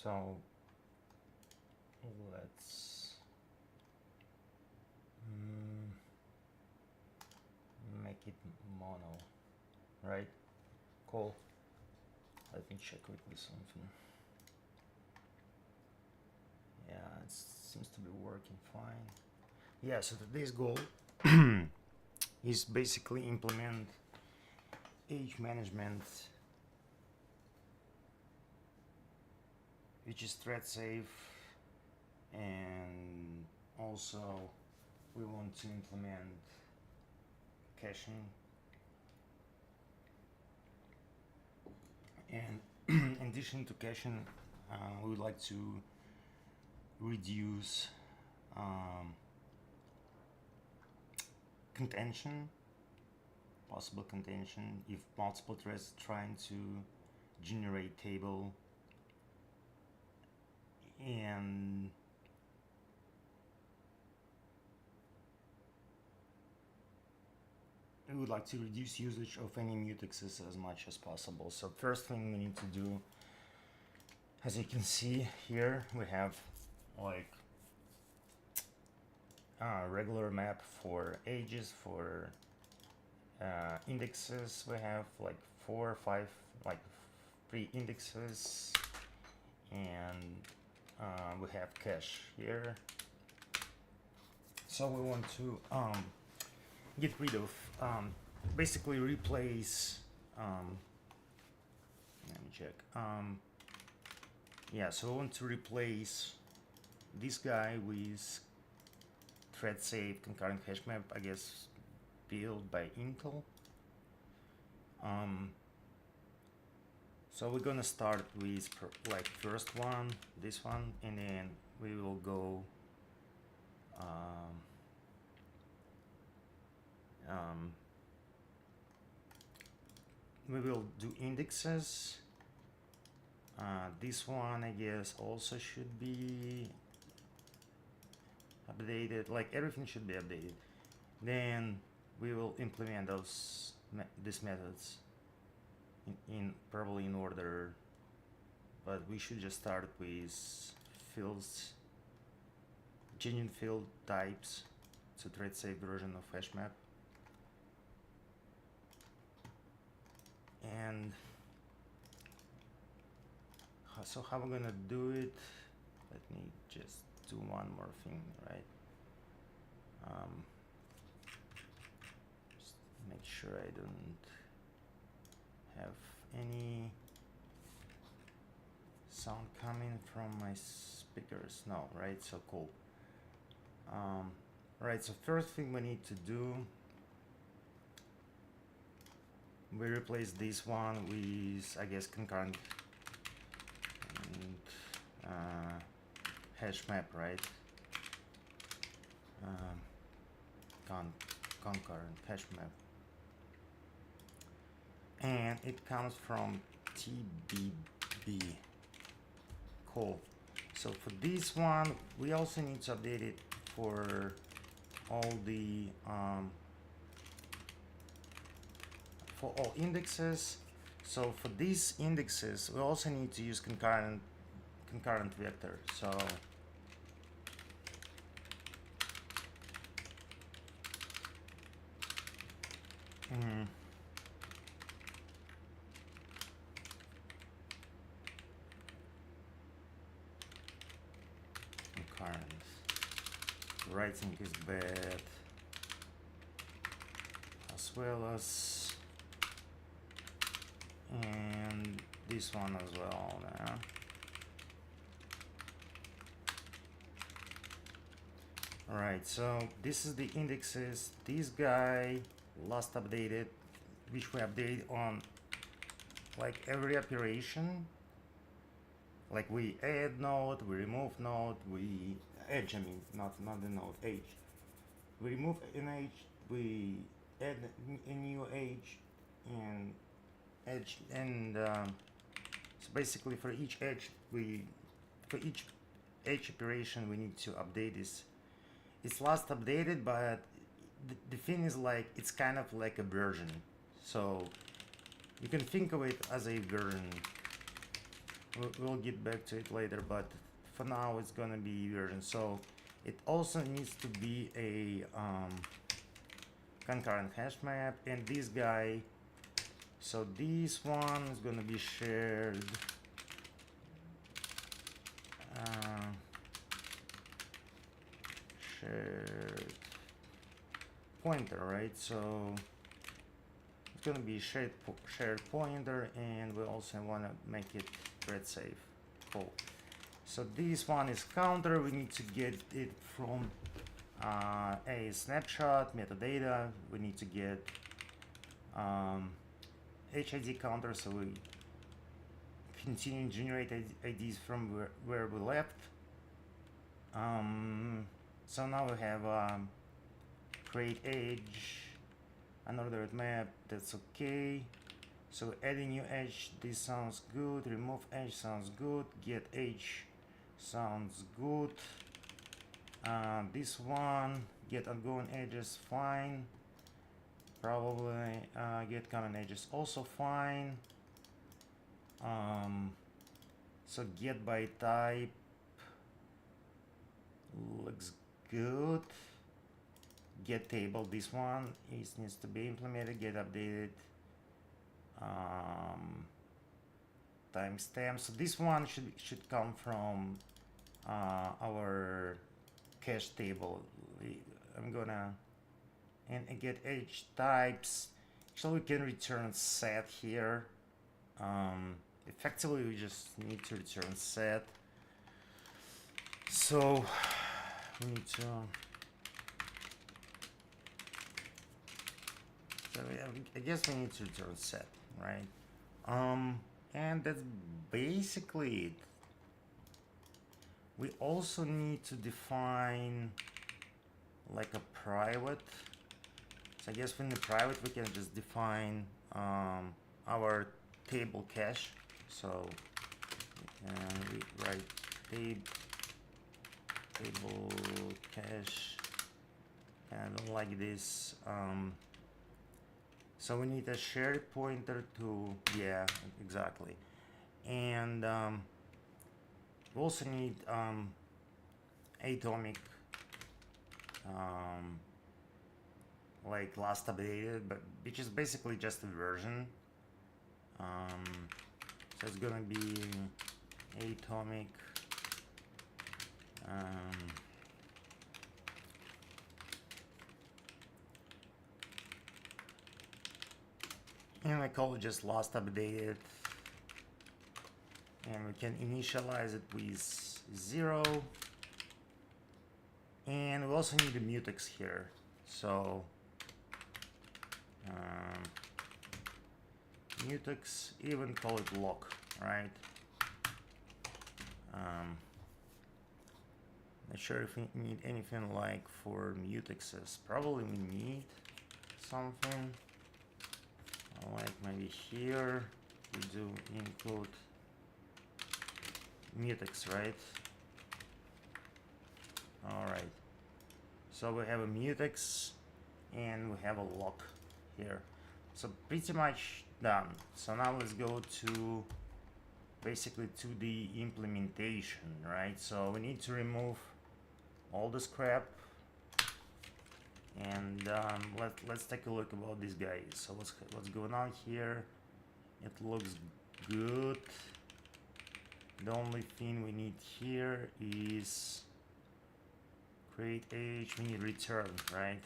So let's make it mono, right? Cool. Let me check quickly something. Yeah, it seems to be working fine. Yeah, so today's goal is basically implement age management, which is thread safe, and also we want to implement caching, and in addition to caching, we would like to reduce contention, possible contention if multiple threads trying to generate table, and we would like to reduce usage of any mutexes as much as possible. So first thing we need to do, as you can see here, we have like a regular map for ages, for indexes. We have like 4 or 5, like 3 indexes, and we have cache here. So we want to get rid of, basically replace, let me check, yeah, so we want to replace this guy with thread safe concurrent hash map, I guess built by Intel. So we're gonna start with like first one, this one, and then we will go we will do indexes. This one, I guess, also should be updated, like everything should be updated. Then we will implement these methods in probably in order, but we should just start with fields, genuine field types, so thread safe version of hash map. And so how we're gonna do it, let me just do one more thing, right? Just make sure I don't have any sound coming from my speakers. No, right? So cool. Right, so first thing we need to do, we replace this one with, I guess, concurrent and hash map, right? Concurrent hash map, and it comes from TBB. Cool. So for this one, we also need to update it for all the for all indexes. So for these indexes, we also need to use concurrent vector. So concurrent writing is bad, as well as, and this one as well. Yeah. Alright, so this is the indexes. This guy last updated, which we update on like every operation. Like we add node, we remove node, we edge, I mean, not the node, edge. We remove an edge, we add a new edge, and edge, and so basically for each edge, for each edge operation we need to update this. It's last updated, but the thing is, like, it's kind of like a version, so you can think of it as a version. we'll get back to it later, but for now it's gonna be version. So it also needs to be a concurrent hash map, and this guy, so this one is gonna be shared shared pointer, right? So it's gonna be shared pointer, and we also want to make it thread safe. Cool. So this one is counter. We need to get it from a snapshot metadata. We need to get HID counter, so we continue to generate IDs from where we left. So now we have create edge, another map. That's okay. So add a new edge. This sounds good. Remove edge sounds good. Get edge sounds good. This one, get ongoing edges, fine. Probably get common edges, also fine. So get by type looks good. Get table, this one needs to be implemented. Get updated. Timestamp. So this one should come from our cache table. I'm gonna and get edge types. So we can return set here. Effectively, we just need to return set. So we need to. So yeah, I guess we need to return set, right? And that's basically it. We also need to define like a private. So I guess in the private we can just define our table cache. So we write table cache and like this. So we need a shared pointer to, yeah, exactly. And we also need atomic, like last updated, but which is basically just a version. So it's gonna be atomic and I call it just last updated, and we can initialize it with 0, and we also need a mutex here. So mutex, even call it lock, right? Not sure if we need anything like for mutexes. Probably we need something like maybe here we do include mutex, right? All right. So we have a mutex and we have a lock here. So pretty much done. So now let's go to basically to the implementation, right? So we need to remove all the scrap, and let's take a look about this guy. So what's going on here? It looks good. The only thing we need here is create age. We need return, right?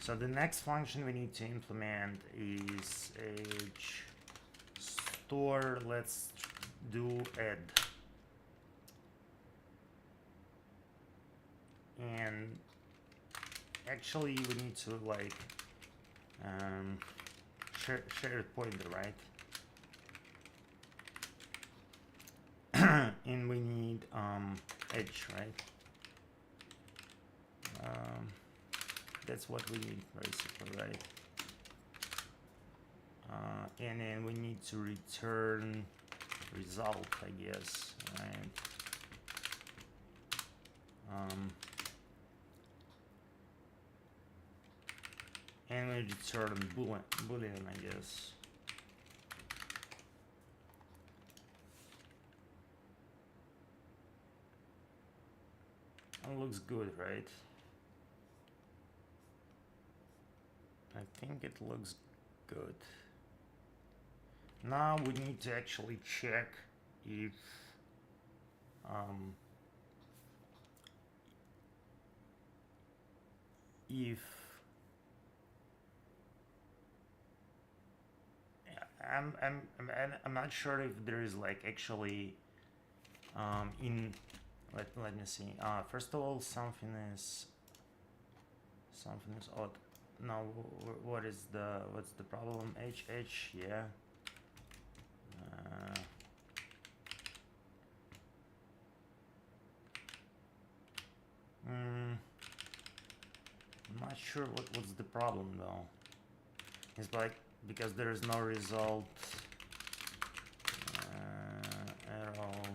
So the next function we need to implement is age store. Let's do add. And actually we need to like share pointer, right? And we need edge, right? That's what we need basically, right? And then we need to return result, I guess, right? and we return boolean, I guess. It looks good, right? I think it looks good. Now we need to actually check if I'm not sure if there is like actually in let me see. First of all, something is odd. Now what's the problem? HH, yeah. I'm not sure what's the problem though. It's like because there is no result at all.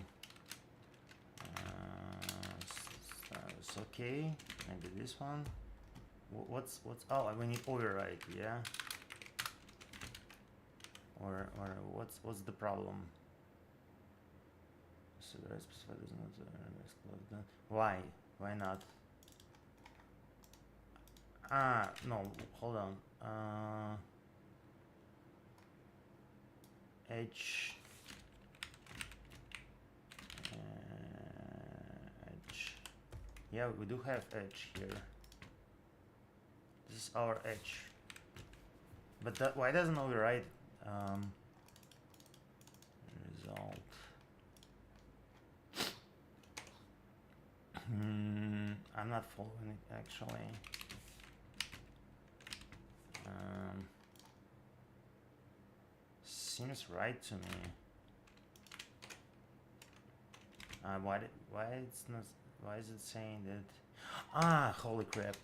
It's okay. Maybe this one. What's oh, we need override, yeah. Or what's the problem? So the specified is not why not? No, hold on. H yeah, we do have H here. This is our H, but that why doesn't override result? I'm not following it actually. Seems right to me. Why it's not? Why is it saying that? Holy crap.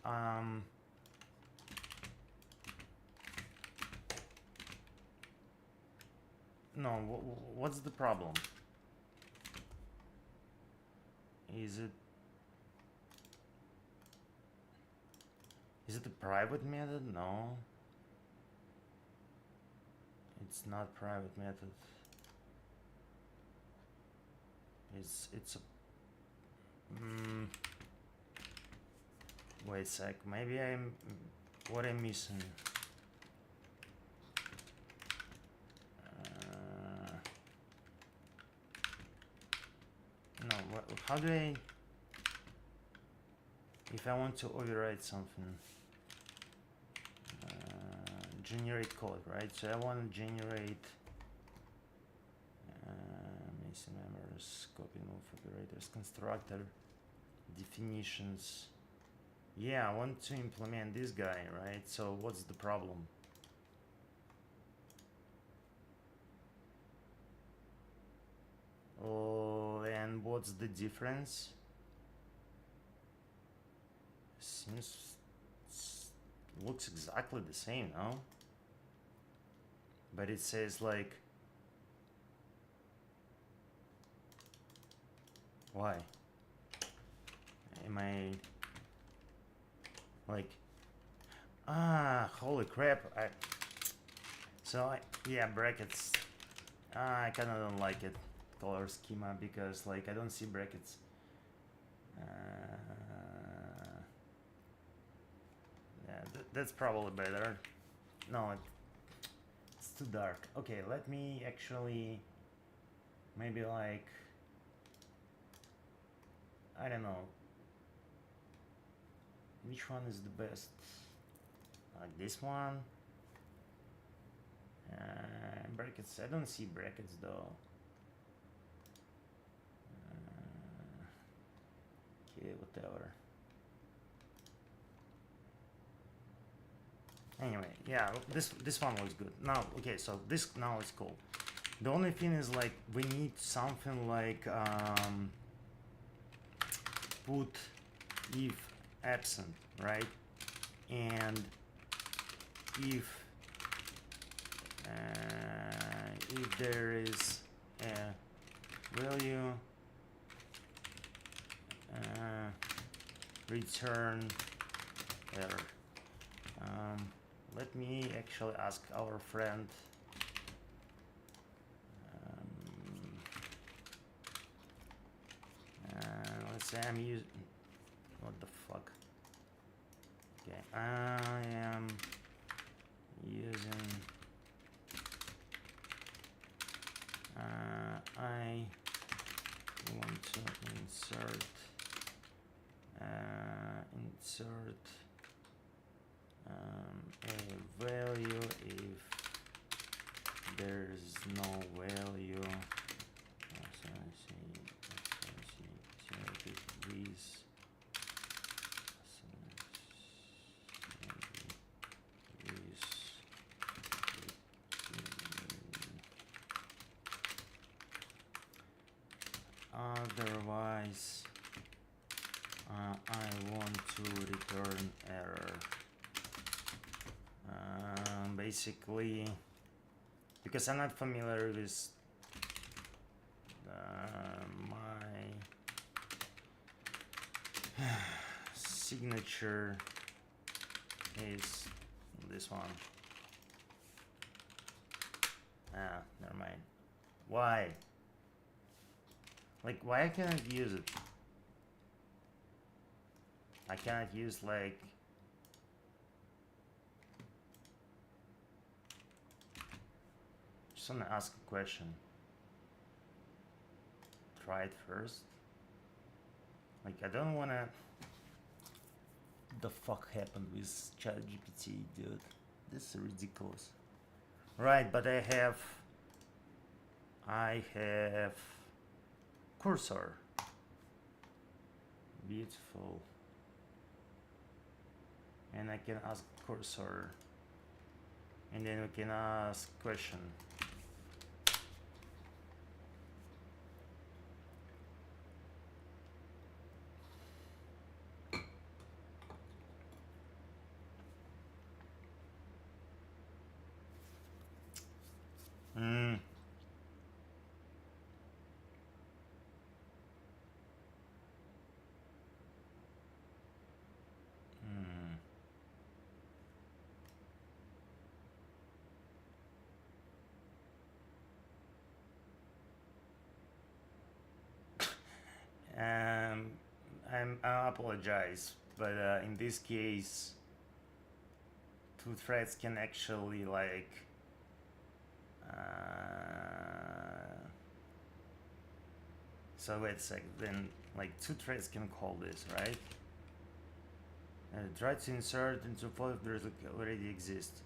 No. What's the problem? Is it a private method? No. It's not private method. It's a wait a sec, maybe what I'm missing. No, how do I, if I want to override something, generate code, right? So I want to generate missing members, copy move operators, constructor definitions. Yeah, I want to implement this guy, right? So what's the problem? Oh, and what's the difference? Seems looks exactly the same, no? But it says like, why? Am I like, holy crap. Yeah, brackets. I kinda don't like it, color schema, because like I don't see brackets. Yeah, that's probably better. No, it's too dark. Okay, let me actually maybe like, I don't know, which one is the best? Like this one? Brackets, I don't see brackets though. Okay, whatever. Anyway, yeah, this one looks good. Now, okay, so this now is cool. The only thing is like we need something like put if absent, right? And if there is a value, return error. let me actually ask our friend. Let's say I'm using, what the fuck? Okay, I am using, I want to insert a value if there's no value. Otherwise, I want to return error. Basically, because I'm not familiar with my signature is this one. Never mind. Why? Like, why I cannot use it? I cannot use, like, just wanna ask a question. Try it first. Like, I don't wanna. What the fuck happened with ChatGPT, dude? This is ridiculous. Right, but I have cursor. Beautiful. And I can ask cursor. And then we can ask question. I apologize, but in this case, two threads can actually, like, so wait a sec, then like two threads can call this, right? Try to insert into folders that already exist.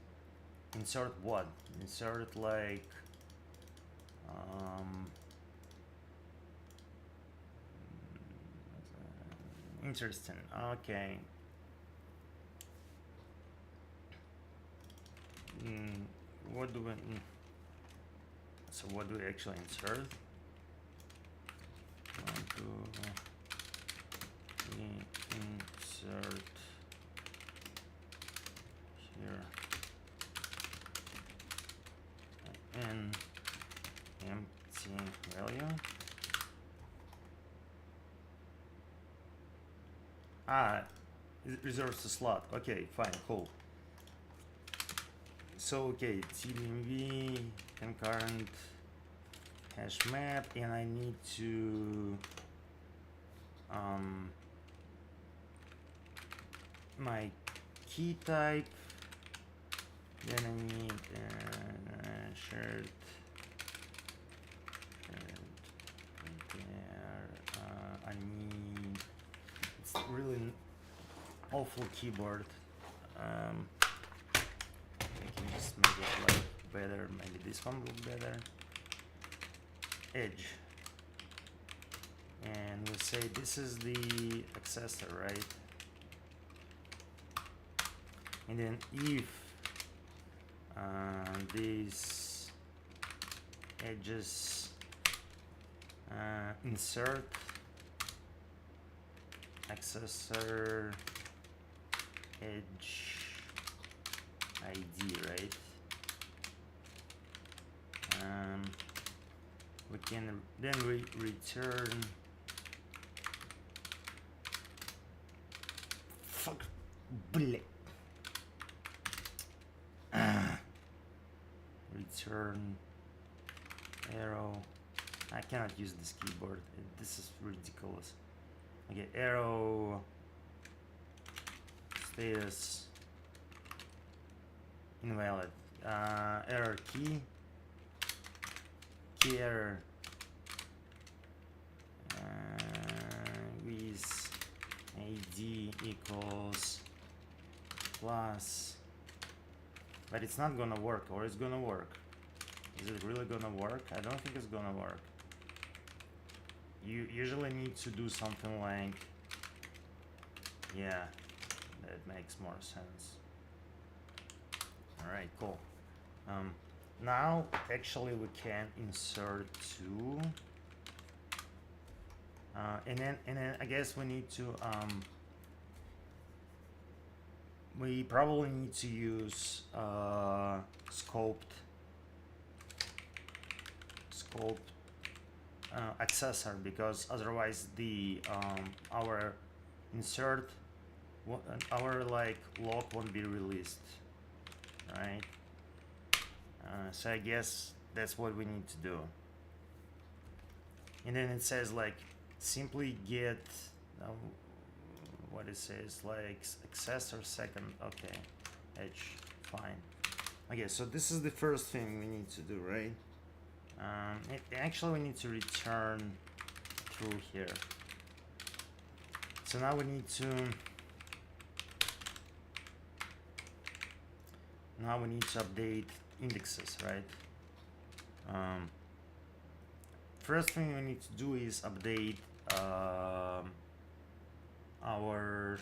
Insert what? Insert, like, interesting. Okay. What do we? So what do we actually insert? We insert here an empty value. It reserves the slot. Okay, fine, cool. So okay, tdmv concurrent hash map, and I need to my key type, then I need shared I need, it's really an awful keyboard. I can just make it like better, maybe this one will be better. Edge, and we'll say this is the accessor, right? And then if these edges insert accessor edge ID, right? We can then return fuck bleh. return arrow. I cannot use this keyboard. This is ridiculous. Okay, arrow status invalid. Error key error with ID equals plus, but it's not gonna work, or it's gonna work. Is it really gonna work? I don't think it's gonna work. You usually need to do something like, yeah, that makes more sense. All right, cool. Now actually we can insert two, and then I guess we need to we probably need to use scoped accessor, because otherwise the our insert, our like lock won't be released, right? So I guess that's what we need to do. And then it says like simply get what it says, like accessor second. Okay, edge, fine. Okay, so this is the first thing we need to do, right? Actually we need to return through here. So now we need to update indexes, right? First thing we need to do is update our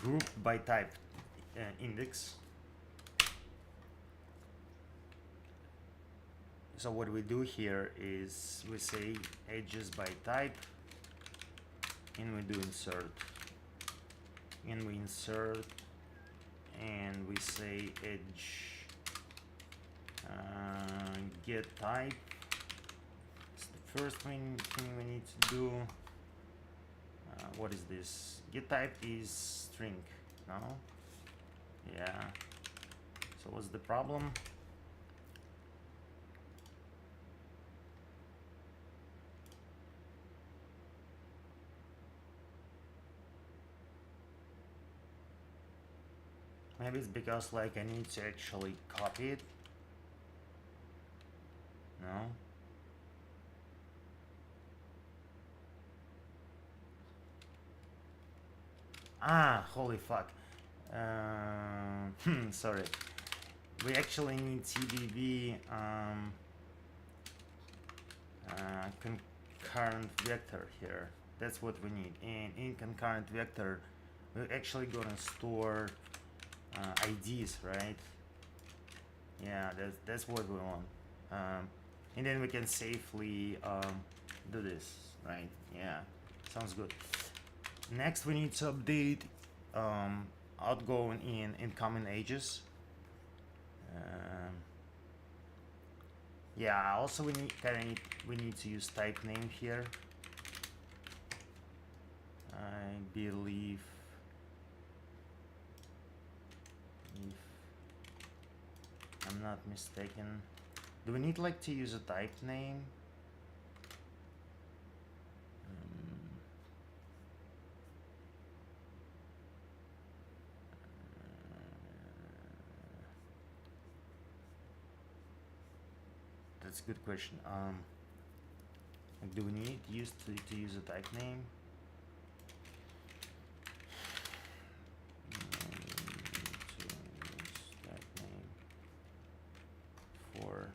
group by type index. So what we do here is we say edges by type, and we do insert, and we insert, and we say edge get type. It's the first thing we need to do. What is this? Get type is string, no? Yeah. So what's the problem? Maybe it's because like I need to actually copy it. No? Ah, holy fuck. Sorry. We actually need TDB concurrent vector here. That's what we need. And in concurrent vector, we're actually gonna store IDs, right? Yeah, that's what we want. And then we can safely do this, right? Yeah, sounds good. Next, we need to update outgoing and incoming edges. Yeah, also we need to use type name here. I believe if I'm not mistaken, do we need like to use a type name? That's a good question. Like, do we need to use a type name? Type name for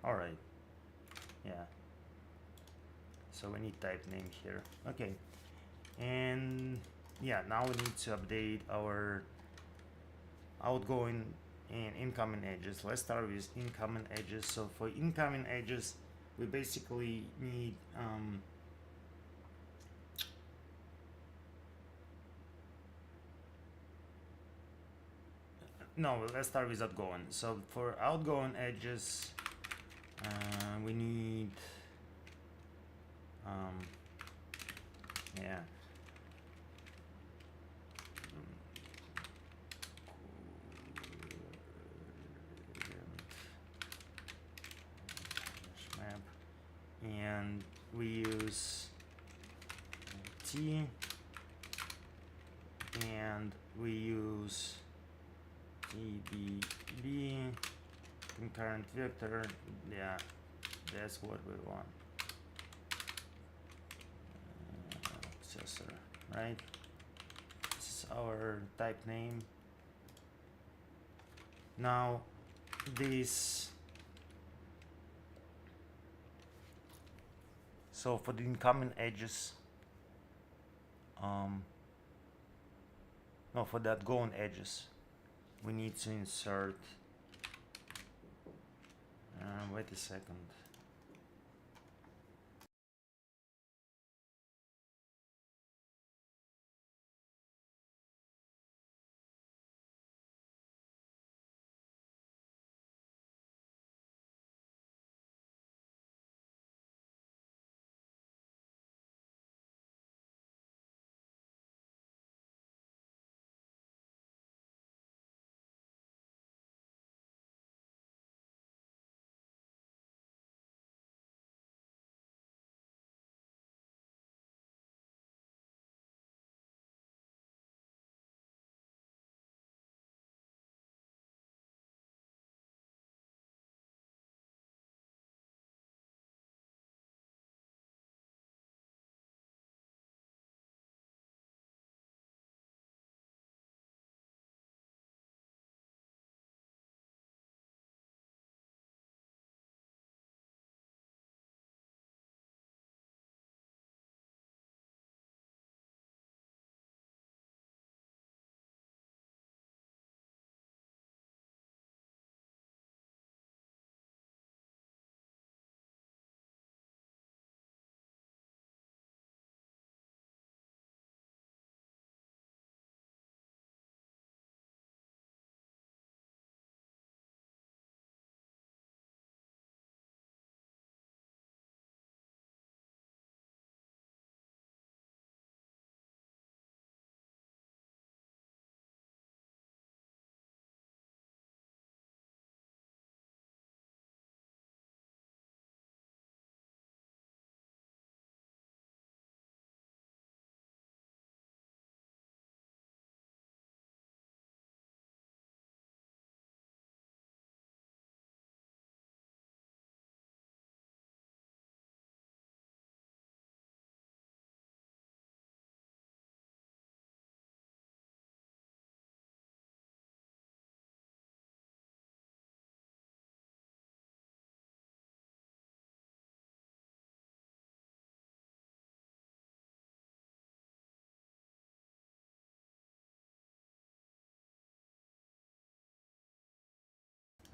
all right. Yeah. So we need type name here. Okay. And yeah, now we need to update our outgoing and incoming edges. Let's start with incoming edges. So for incoming edges, we basically need no, let's start with outgoing. So for outgoing edges, we need yeah, map, and we use T, and we use TBB concurrent vector. Yeah, that's what we want. Accessor, right? This is our type name. Now this, so for the incoming edges, no, for the outgoing edges, we need to insert, wait a second.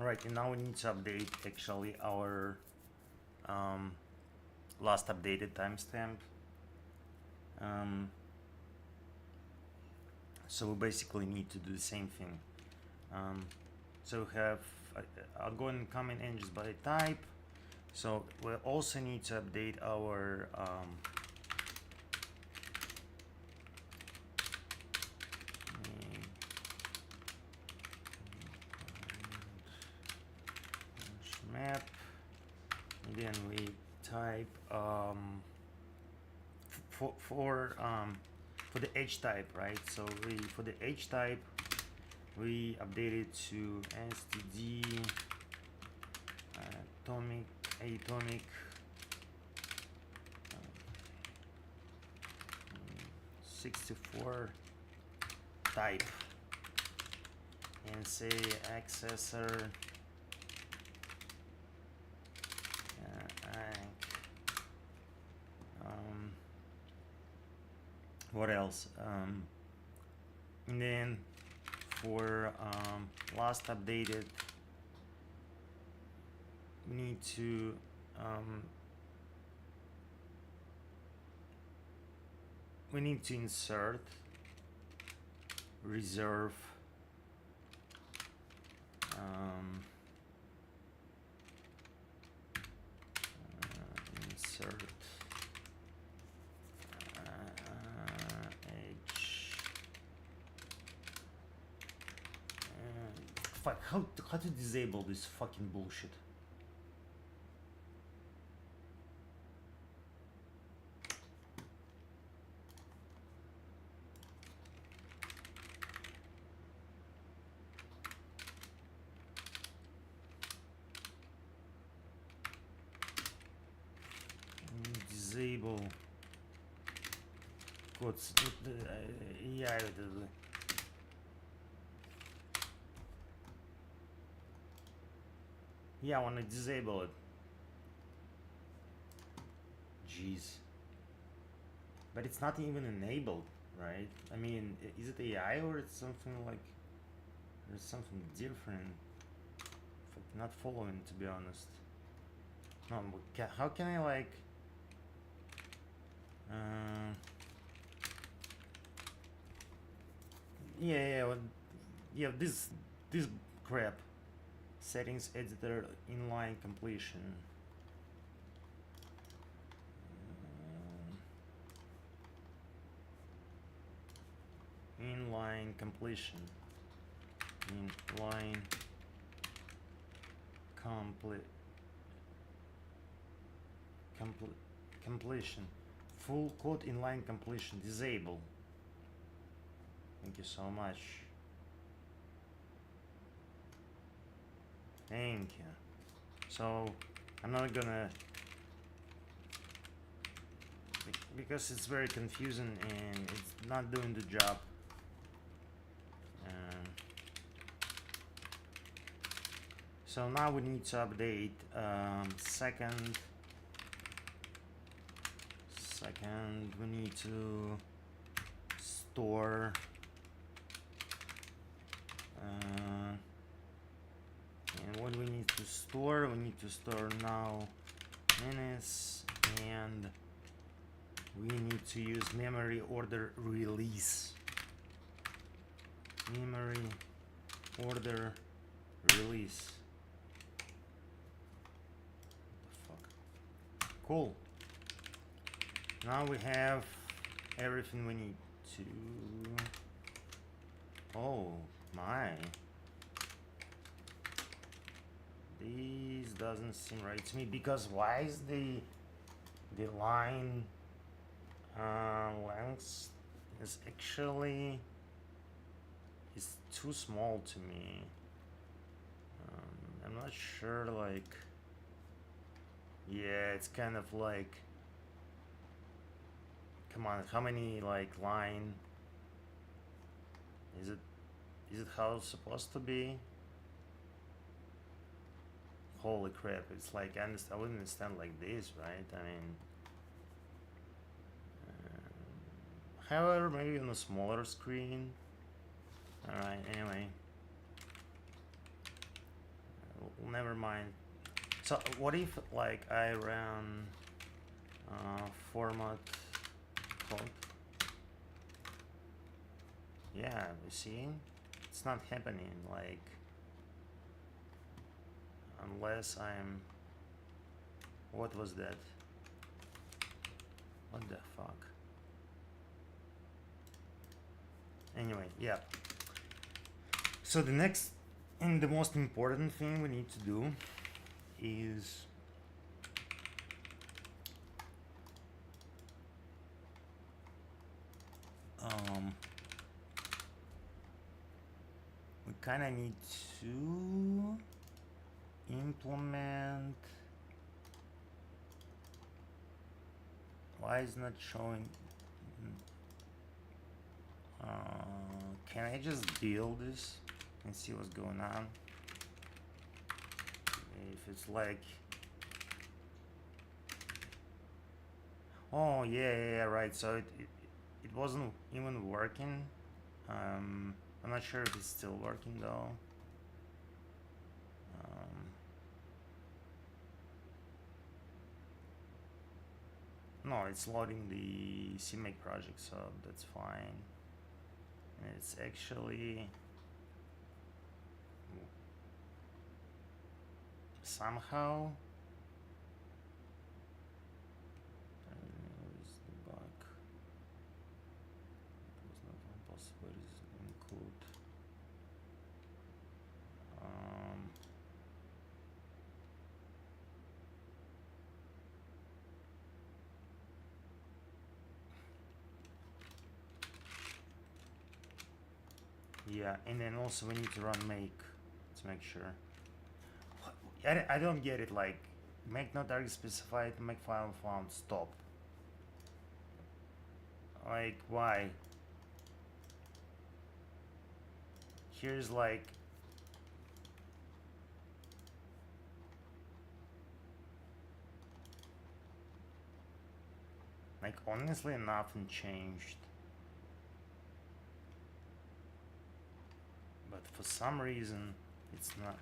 All right, and now we need to update actually our last updated timestamp. So we basically need to do the same thing. So we have outgoing and incoming edges by type. So we also need to update our map. Again, we type for the edge type, right? So for the edge type, we update it to std atomic 64 type, and say accessor what else, and then for last updated, we need to insert reserve Insert H. Fuck, how to disable this fucking bullshit? Disable codes. Yeah, yeah, I want to disable it. Jeez. But it's not even enabled, right? I mean, is it AI or it's something like there's something different? Not following, to be honest. No, how can I like? Yeah. This crap. Settings editor inline completion. Inline completion. Inline completion. Full code inline completion. Disable. Thank you so much. Thank you. So I'm not gonna, because it's very confusing and it's not doing the job. So now we need to update second we need to store and what we need to store, we need to store now minutes, and we need to use memory order release. Memory order release. What the fuck? Cool. Now we have everything we need to. Oh my. This doesn't seem right to me, because why is the line length is actually is too small to me. I'm not sure, like, yeah, it's kind of like, come on, how many like line is it how it's supposed to be? Holy crap, it's like, I wouldn't understand like this, right? I mean, however, maybe on a smaller screen. Alright, anyway, never mind. So what if like I run format code? Yeah, you see, it's not happening, like, unless I'm, what was that? What the fuck? Anyway, yeah. So the next and the most important thing we need to do is we kind of need to implement. Why is not showing? Can I just build this and see what's going on? If it's like, oh yeah, right. So it wasn't even working. I'm not sure if it's still working though. No, it's loading the CMake project, so that's fine. And it's actually, somehow. Where is the bug? It was not one possibility to include. Yeah, and then also we need to run make to make sure. I don't get it, like make not target specified, make file found, stop. Like why? Here's like honestly nothing changed. But for some reason it's not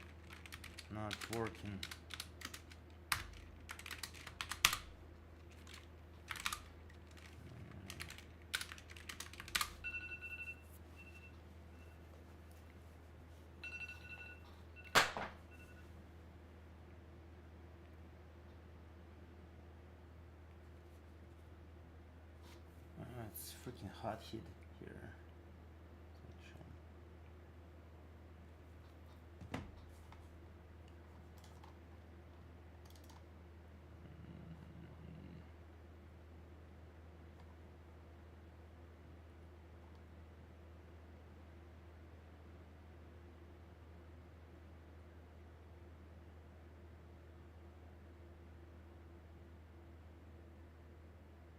working. It's freaking hot heat here.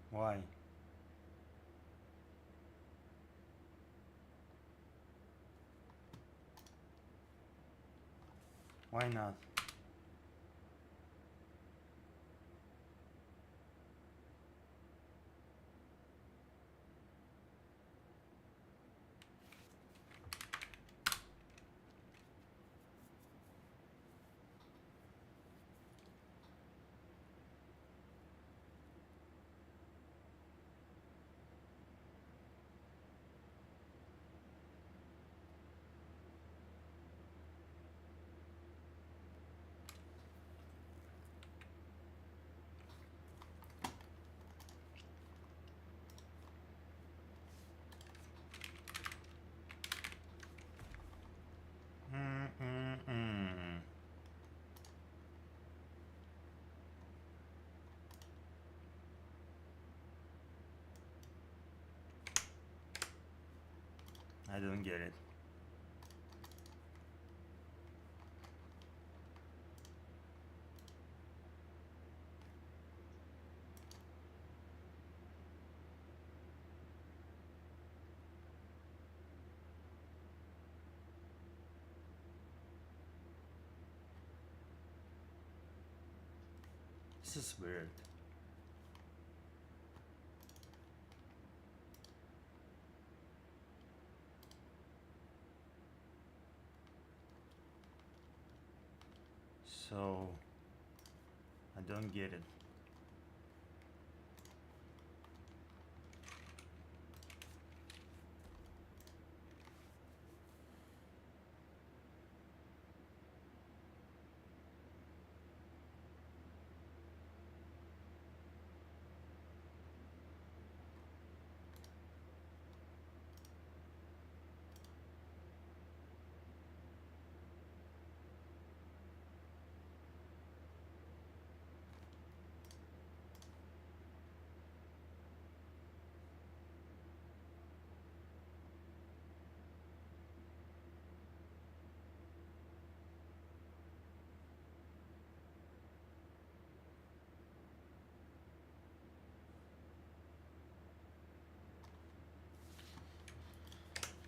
Why? Why not? I don't get it. This is weird. So I don't get it.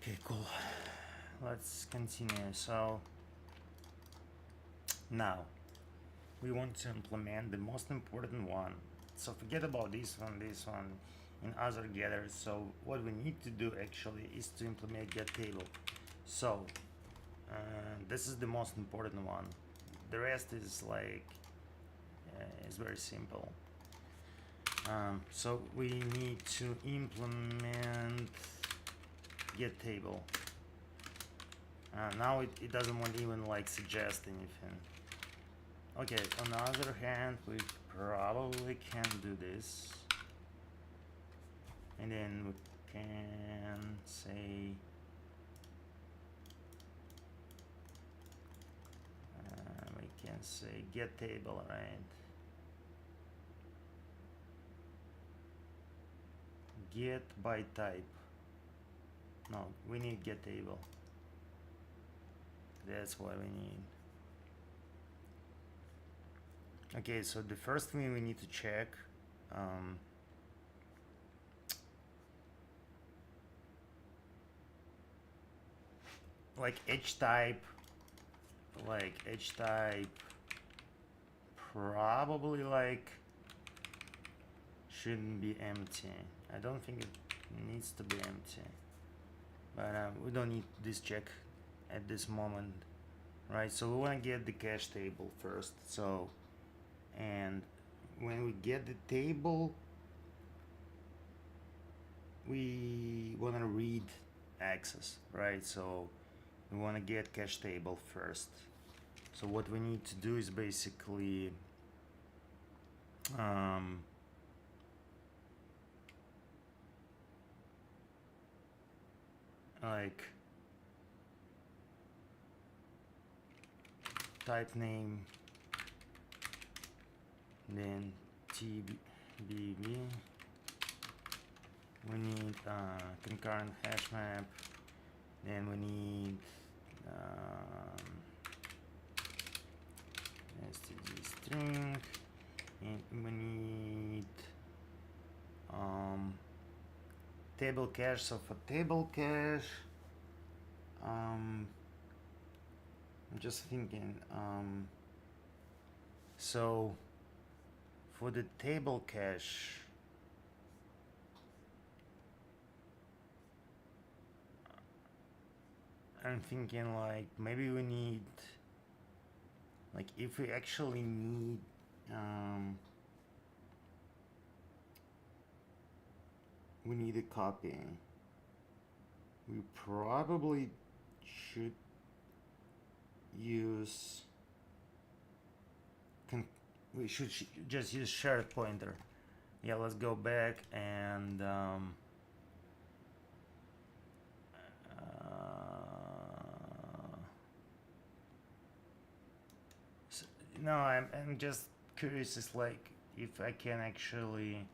Okay, cool. Let's continue. So now we want to implement the most important one. So forget about this one, and other getters. So what we need to do actually is to implement get table. So this is the most important one. The rest is like is very simple. So we need to implement get table. Now it doesn't want even like suggest anything. Okay, on the other hand, we probably can do this. And then we can say get table, right? Get by type. No, we need get table. That's what we need. Okay, so the first thing we need to check, like H type probably like shouldn't be empty. I don't think it needs to be empty, but we don't need this check at this moment, right? So we want to get the cache table first. So, and when we get the table, we want to read access, right? So we want to get cache table first. So what we need to do is basically like type name, then tbb. We need concurrent hash map, then we need std string, and we need table cache. So for table cache, I'm just thinking, so for the table cache, I'm thinking like maybe we need, like if we actually need we need a copy, we probably should use we should just use shared pointer. Yeah, let's go back and no, I'm just curious. It's like if I can actually,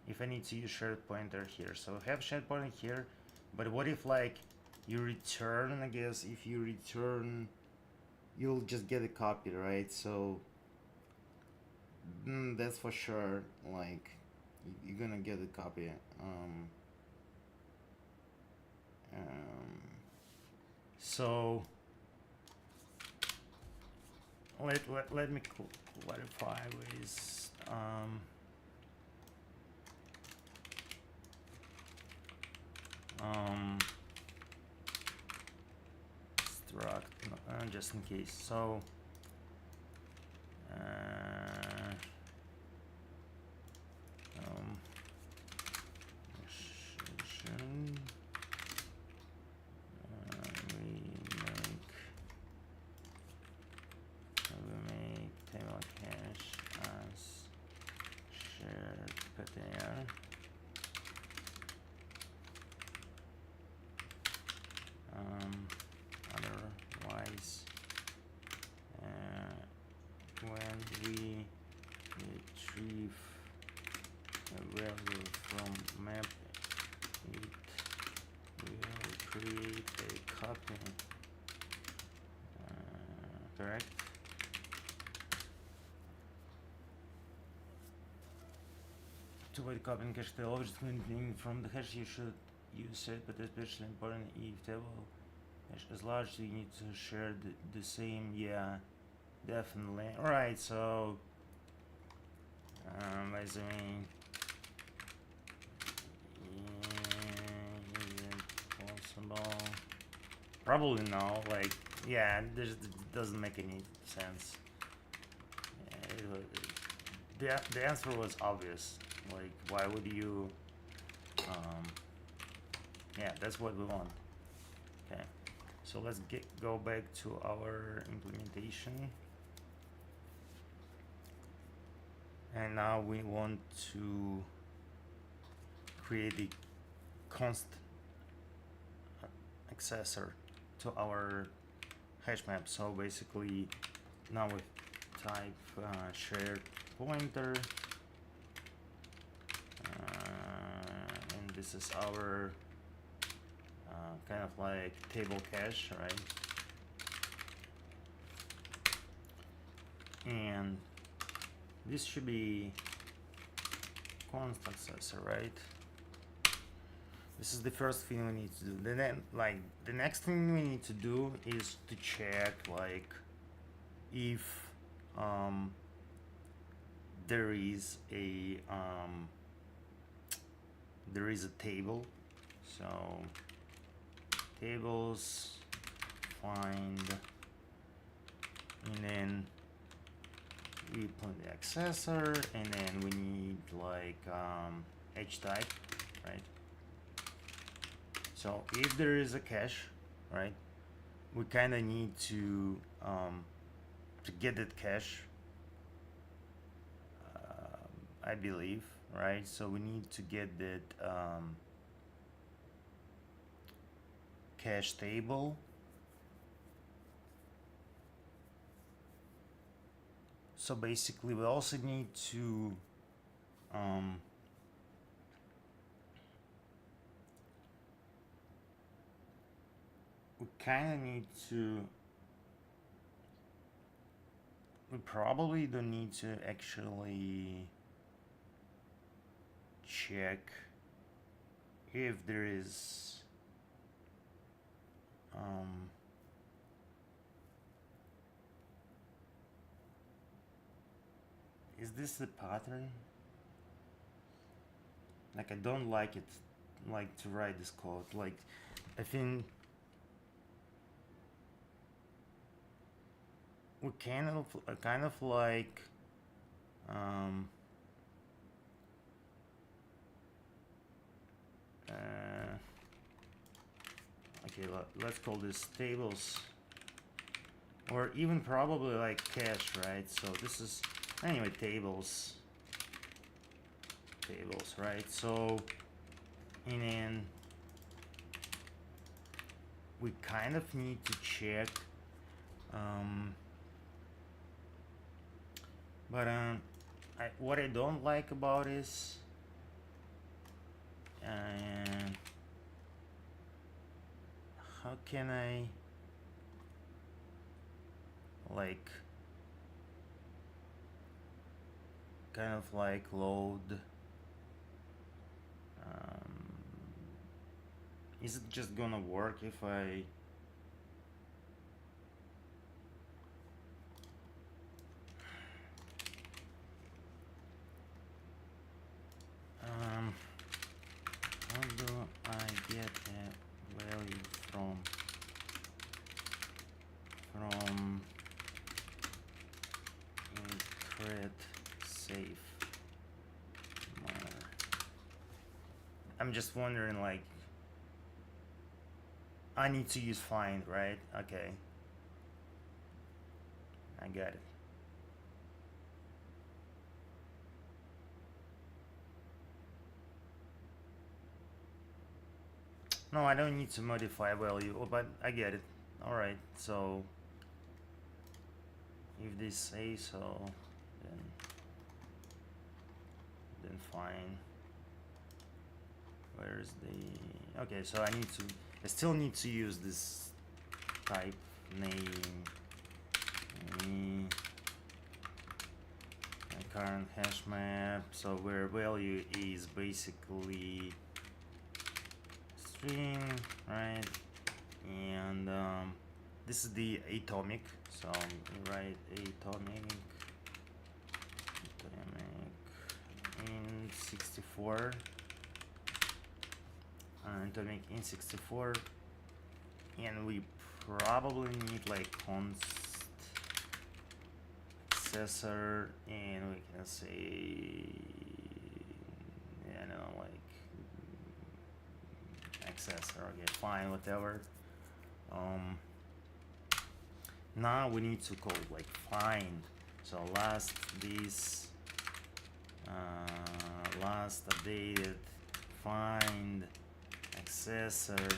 if I need to use shared pointer here. So have shared pointer here, but what if like you return? I guess if you return, you'll just get a copy, right? So that's for sure. Like you're gonna get a copy. So let me clarify with struct just in case. So table cache as shared PTR. Otherwise, when we retrieve a value from map, it will create a copy. Correct? To avoid copying cache the object from the hash, you should use it, but especially important if table hash is large, so you need to share the same. Yeah, definitely. Alright, so as I mean, is it possible? Probably no. Like, yeah, it doesn't make any sense. Yeah, the answer was obvious. Like, why would you yeah, that's what we want. Okay, so let's go back to our implementation. And now we want to create a const accessor to our hash map. So basically now we type shared pointer, and this is our kind of like table cache, right? And this should be const accessor, right? This is the first thing we need to do. Then, like, the next thing we need to do is to check, like, if there is a table. So tables, find, and then we put the accessor, and then we need like h type, right? So if there is a cache, right, we kind of need to get that cache, I believe, right? So we need to get that cache table. So basically we also need to we kind of need to, we probably don't need to actually check if there is is this the pattern? Like, I don't like it, like, to write this code. Like, I think we kind of like okay, let's call this tables, or even probably like cache, right? So this is, anyway, tables, right? So, and then we kind of need to check but what I don't like about is how can I like kind of like load is it just gonna work if I how do I get a value from incred safe manner? I'm just wondering, like, I need to use find, right? Okay, I got it. No, I don't need to modify value, but I get it. Alright, so if they say so, then fine. Where's the... okay, so I still need to use this type name, my current hash map, so where value is basically string, right? And this is the atomic, so we write atomic in 64, atomic in 64, and we probably need like const accessor, and we can say, I don't know, like accessor. Okay, fine, whatever. Now we need to call like find. So last this last updated, find accessor,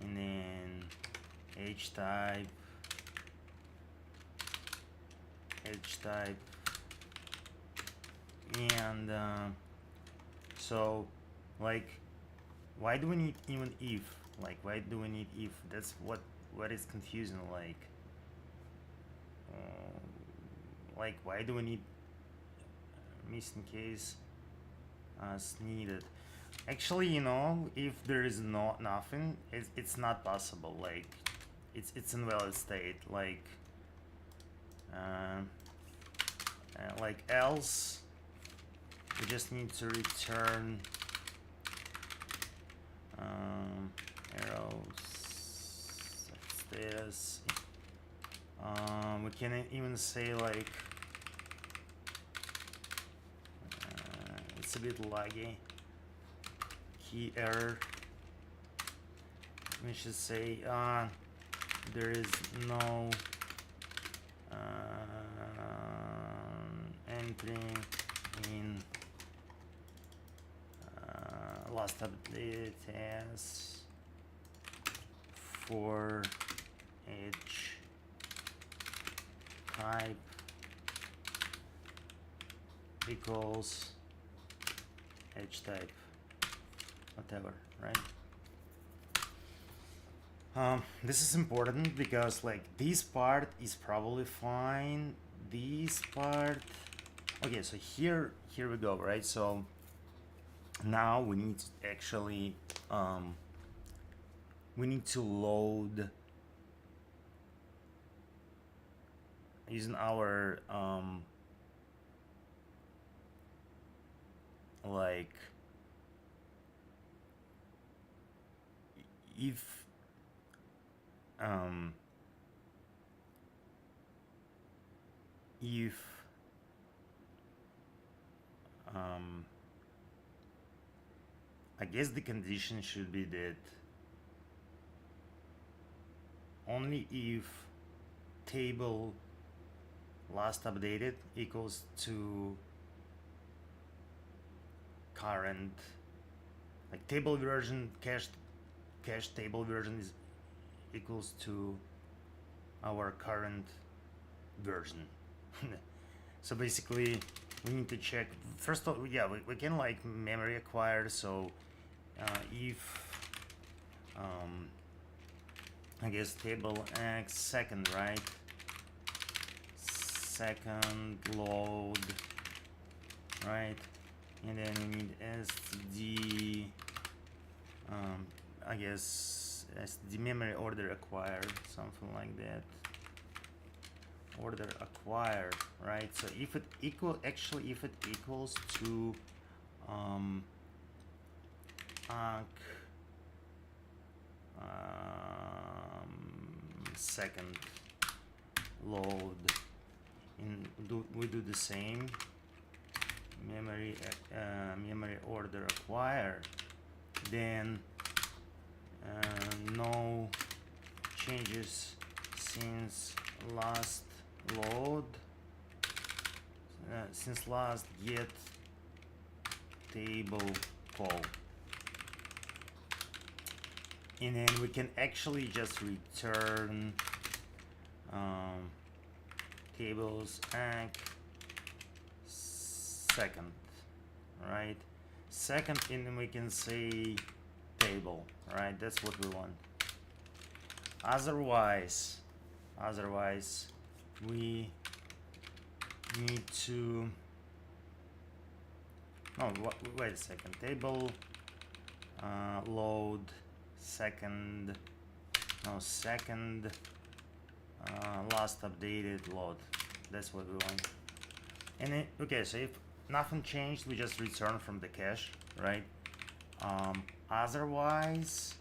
and then h type, and so like why do we need even if? Like why do we need if? That's what is confusing. Like why do we need missing case as needed? Actually, you know, if there is nothing, it's not possible. Like it's invalid state. Like else we just need to return arrows status. We can even say like it's a bit laggy. Key error. We should say there is no entering in last updated as for each type equals h type, whatever, right? This is important because like this part is probably fine. This part, okay, so here we go, right? So now we need to actually we need to load using our like if I guess the condition should be that only if table last updated equals to current, like table version, cache table version is equals to our current version. So basically we need to check first of all, yeah, we can like memory acquire. So if I guess table x second, right? Second load, right? And then we need sd I guess sd memory order acquired, something like that. Order acquired, right? So if it equals to second load, we do the same memory order acquired, then no changes since last load, since last get table call, and then we can actually just return tables and second, right? Second, and then we can say table, right? That's what we want. Otherwise we need to wait a second. Table load second last updated load. That's what we want. And then, okay, so if nothing changed, we just return from the cache, right? Otherwise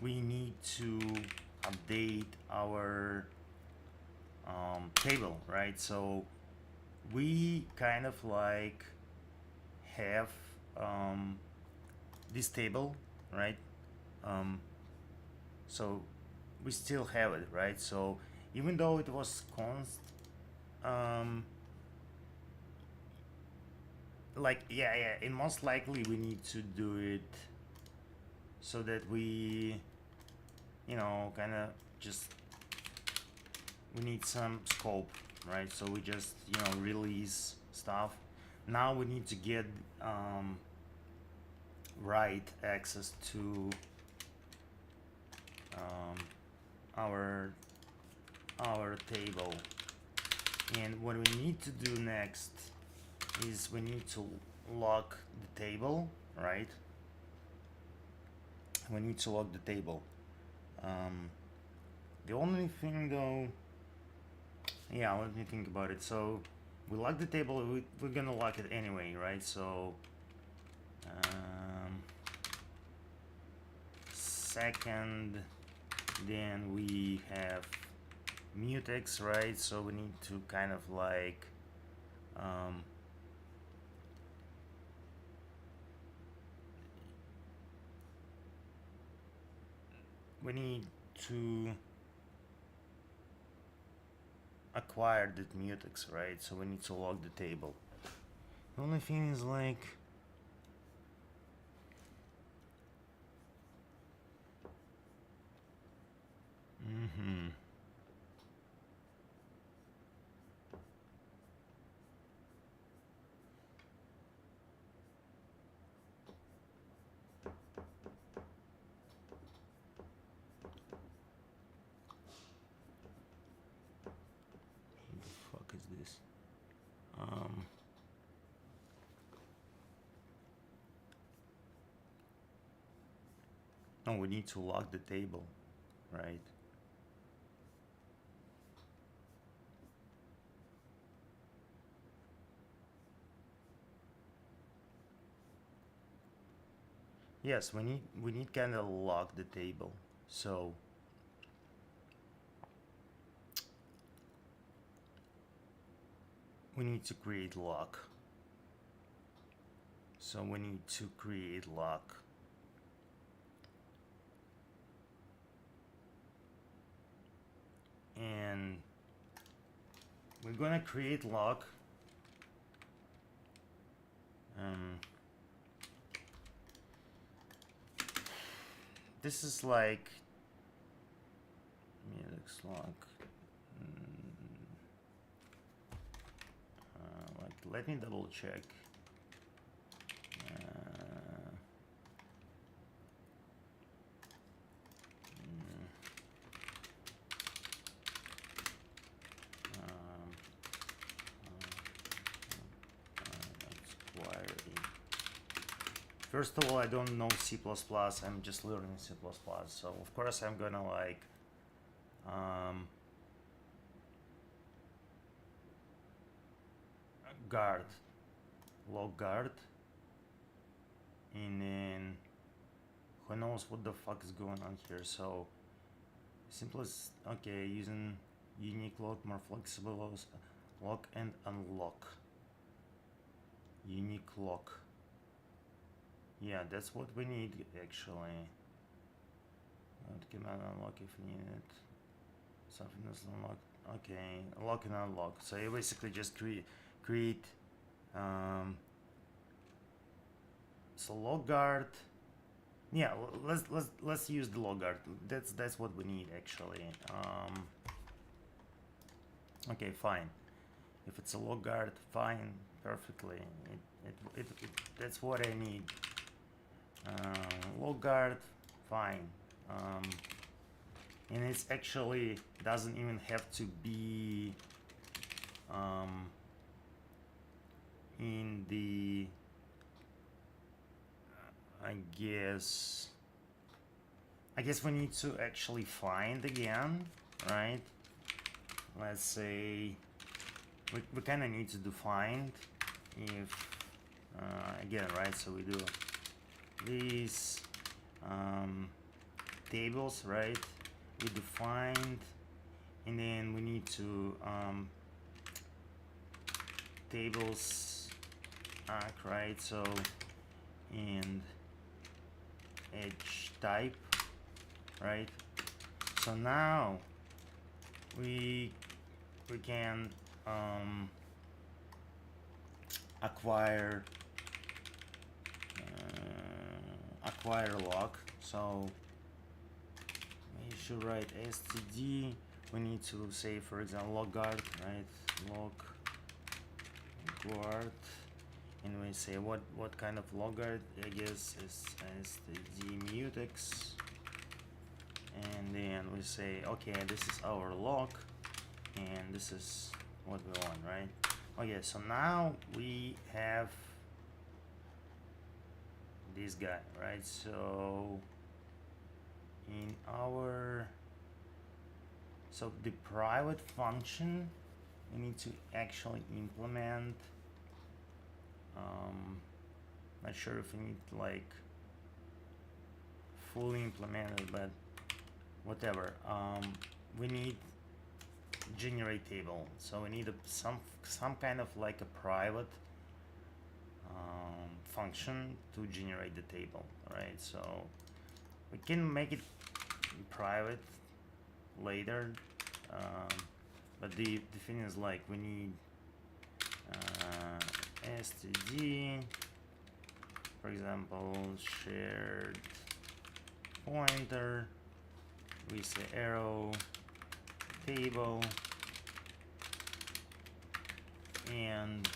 we need to update our table, right? So we kind of like have this table, right? So we still have it, right? So even though it was like, yeah, and most likely we need to do it so that we, you know, kind of just, we need some scope, right? So we just, you know, release stuff. Now we need to get right access to our table. And what we need to do next is we need to lock the table, right? We need to lock the table. The only thing though, yeah, let me think about it. So we lock the table, we're gonna lock it anyway, right? So second, then we have mutex, right? So we need to kind of like we need to acquire that mutex, right? So we need to log the table. The only thing is like, what the fuck is this? No, we need to lock the table, right? Yes, we need kind of lock the table. So we need to create lock. So we need to create lock. And we're gonna create lock. This is like mutex lock. Like, let me double check. First of all, I don't know C++. I'm just learning C++. So of course I'm gonna like guard, log guard, and then who knows what the fuck is going on here. So simplest, okay, using unique lock, more flexible lock and unlock. Unique lock. Yeah, that's what we need actually. Command unlock if needed. Something is unlocked. Okay, lock and unlock. So you basically just create so log guard. Yeah, let's use the log guard. That's what we need actually. Okay, fine. If it's a log guard, fine, perfectly. That's what I need. Log guard, fine. And it's actually doesn't even have to be in the I guess we need to actually find again, right? Let's say we kind of need to define if again, right? So we do these tables, right? We defined, and then we need to tables arc, right? So and edge type, right? So now we can acquire acquire log. So we should write std. We need to say, for example, log guard, right? Log guard, and we say what kind of log guard. I guess is std mutex, and then we say, okay, this is our log, and this is what we want, right? Okay, so now we have this guy, right? So in our, so the private function, we need to actually implement, not sure if we need like fully implement it, but whatever. We need generate table, so we need some kind of like a private function to generate the table, right? So we can make it private later, but the thing is, like, we need std, for example, shared pointer, we say arrow table, and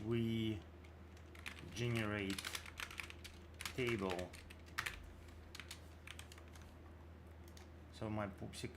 we generate table. So my poopsie.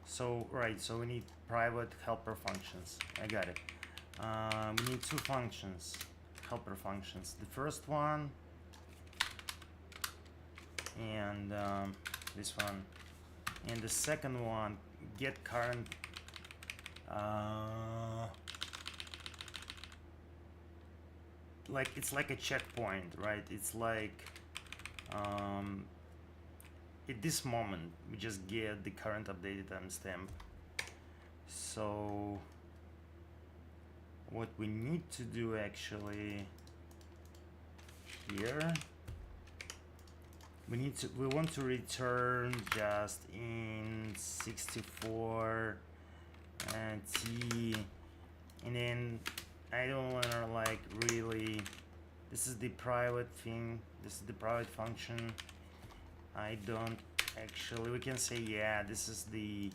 So right, so we need private helper functions. I got it. We need two functions, helper functions. The first one and this one, and the second one, get current. Like, it's like a checkpoint, right? It's like at this moment we just get the current updated timestamp. So what we need to do actually here, we want to return just in 64 T, and then I don't want to like really, this is the private thing, this is the private function. I don't actually, we can say, yeah, this is the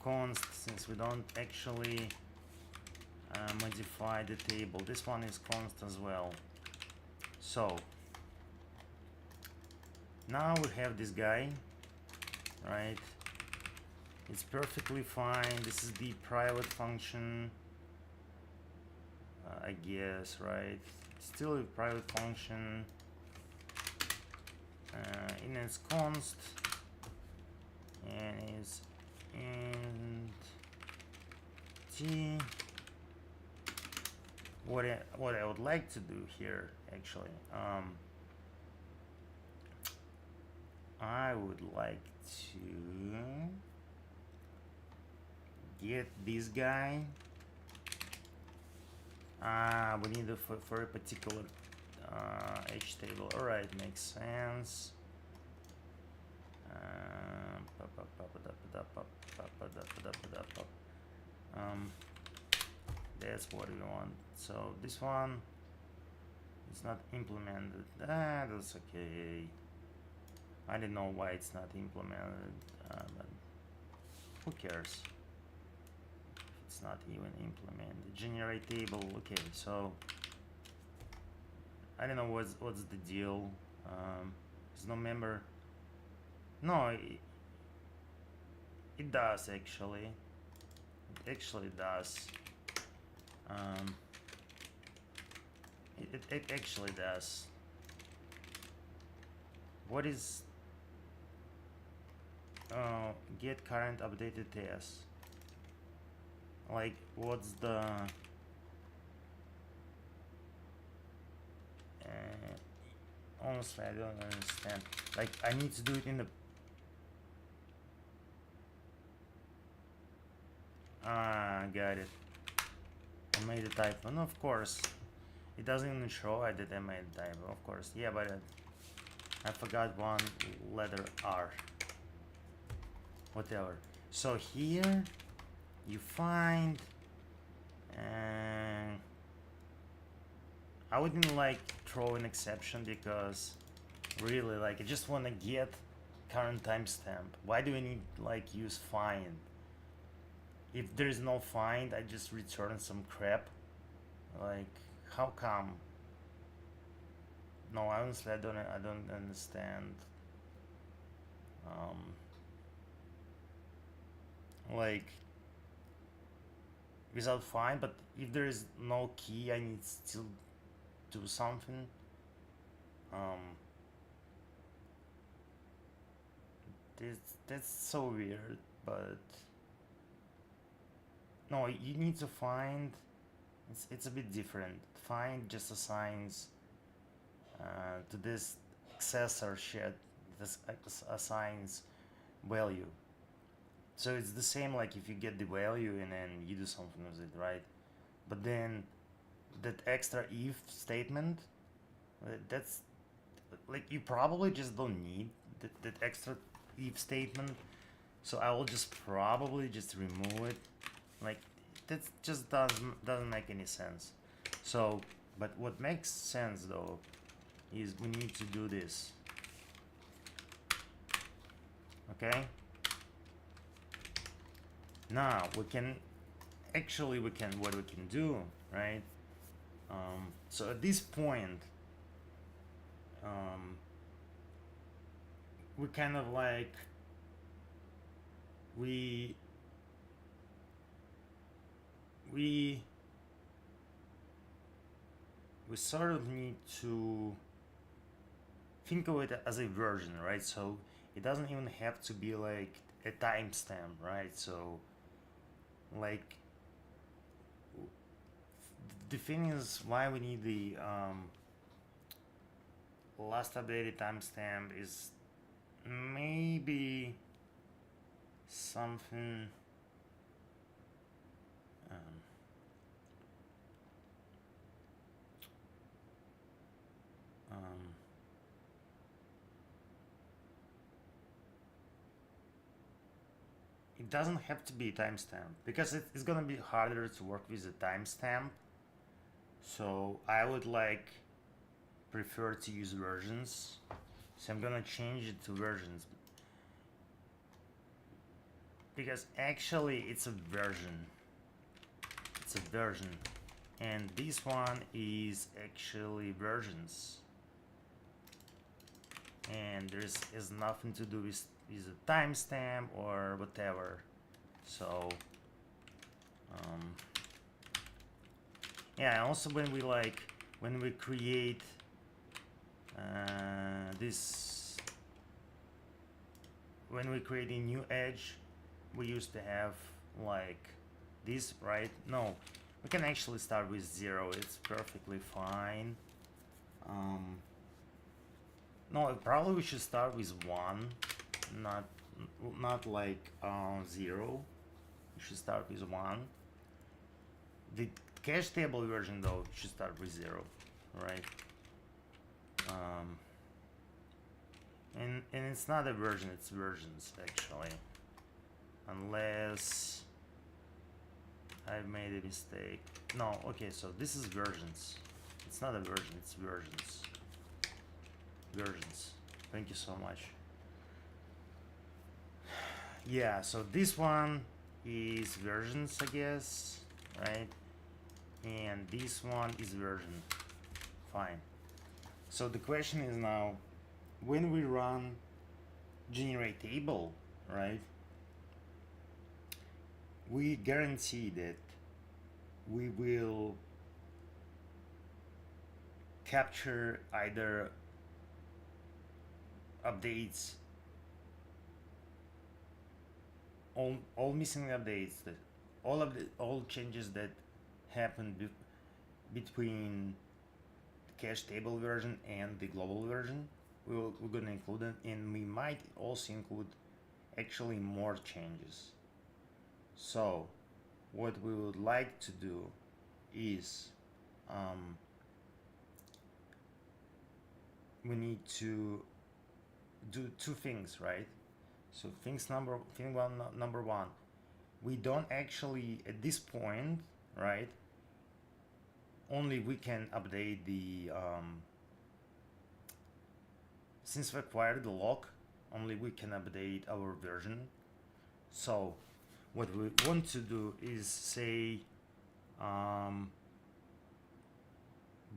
const, since we don't actually modify the table. This one is const as well. So now we have this guy, right? It's perfectly fine. This is the private function, I guess, right? Still a private function, in its const, and is int t. What I would like to do here, actually, I would like to get this guy. We need it for a particular h table. All right, makes sense. That's what we want. So this one is not implemented. That's okay. I don't know why it's not implemented, but who cares? It's not even implemented. Generate table. Okay, so I don't know what's the deal. There's no member. No, it does actually. It actually does. It actually does. What is get current updated TS? Like, what's the honestly, I don't understand. Like, I need to do it in the got it. I made a typo. No, of course. It doesn't even show I made a typo, of course. Yeah, but I forgot one letter R. Whatever. So here you find, I wouldn't like throw an exception because really, like, I just want to get current timestamp. Why do we need like use find? If there is no find, I just return some crap. Like, how come? No, honestly, I don't understand. Like, without find, but if there is no key, I need still do something. That's so weird, but no, you need to find. It's a bit different. Find just assigns to this accessor shed. This assigns value. So it's the same like if you get the value and then you do something with it, right? But then that extra if statement, that's like you probably just don't need that extra if statement. So I will just probably just remove it. Like, that just doesn't make any sense. So, but what makes sense though is we need to do this. Okay. Now we can what we can do, right? So at this point, we kind of like we sort of need to think of it as a version, right? So it doesn't even have to be like a timestamp, right? So like the thing is why we need the last updated timestamp is maybe something it doesn't have to be a timestamp because it's gonna be harder to work with a timestamp. So I would like prefer to use versions. So I'm gonna change it to versions. because actually it's a version. It's a version, and this one is actually versions, and there's is nothing to do with a timestamp or whatever. So yeah, also when we create this, when we create a new edge, we used to have like this, right? No, we can actually start with 0. It's perfectly fine. No, probably we should start with 1, not like 0. We should start with 1. The cache table version though should start with 0, right? And it's not a version, it's versions actually, unless I've made a mistake. No, okay, so this is versions. It's not a version, it's versions. Versions. Thank you so much. Yeah, so this one is versions, I guess, right? And this one is version. Fine. So the question is now, when we run generate table, right? We guarantee that we will capture either updates, all missing updates, all changes that happened between the cache table version and the global version. We're gonna include it, and we might also include actually more changes. So what we would like to do is we need to do two things, right? So number one, we don't actually at this point, right? Only we can update the since we acquired the lock, only we can update our version. So what we want to do is say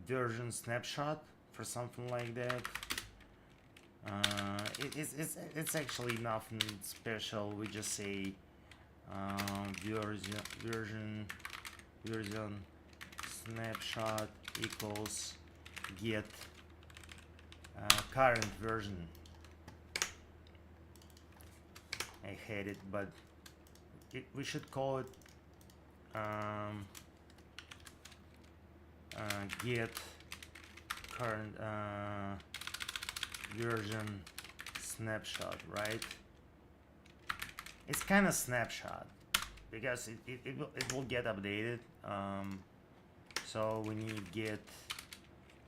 version snapshot for something like that. It's actually nothing special. We just say version snapshot equals get current version. I hate it, but we should call it get current version snapshot, right? It's kind of snapshot because it will get updated. So we need get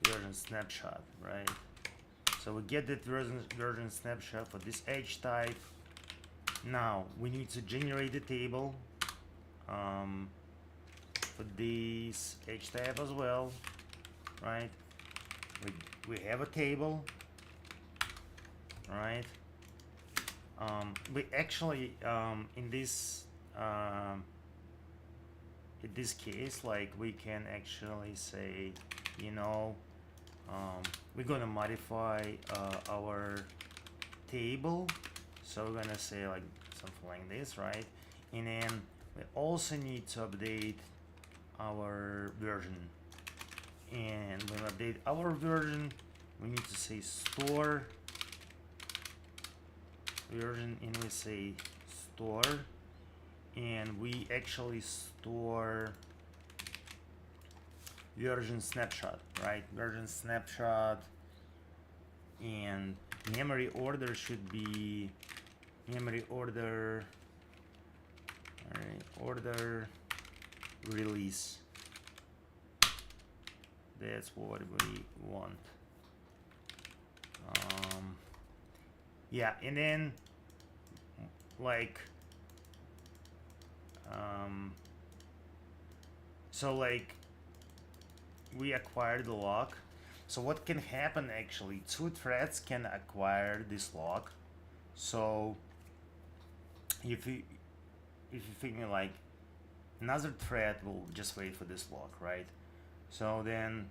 version snapshot, right? So we get that version snapshot for this edge type. Now we need to generate the table for this edge type as well, right? We have a table, right? We actually in this case, like, we can actually say, you know, we're gonna modify our table. So we're gonna say like something like this, right? And then we also need to update our version. And when we update our version, we need to say store version, and we say store, and we actually store version snapshot, right? Version snapshot, and memory order should be memory order, order release. That's what we want. Yeah, and then like so like we acquired the lock. So what can happen, actually, two threads can acquire this lock. So if if you think like another thread will just wait for this lock, right? So then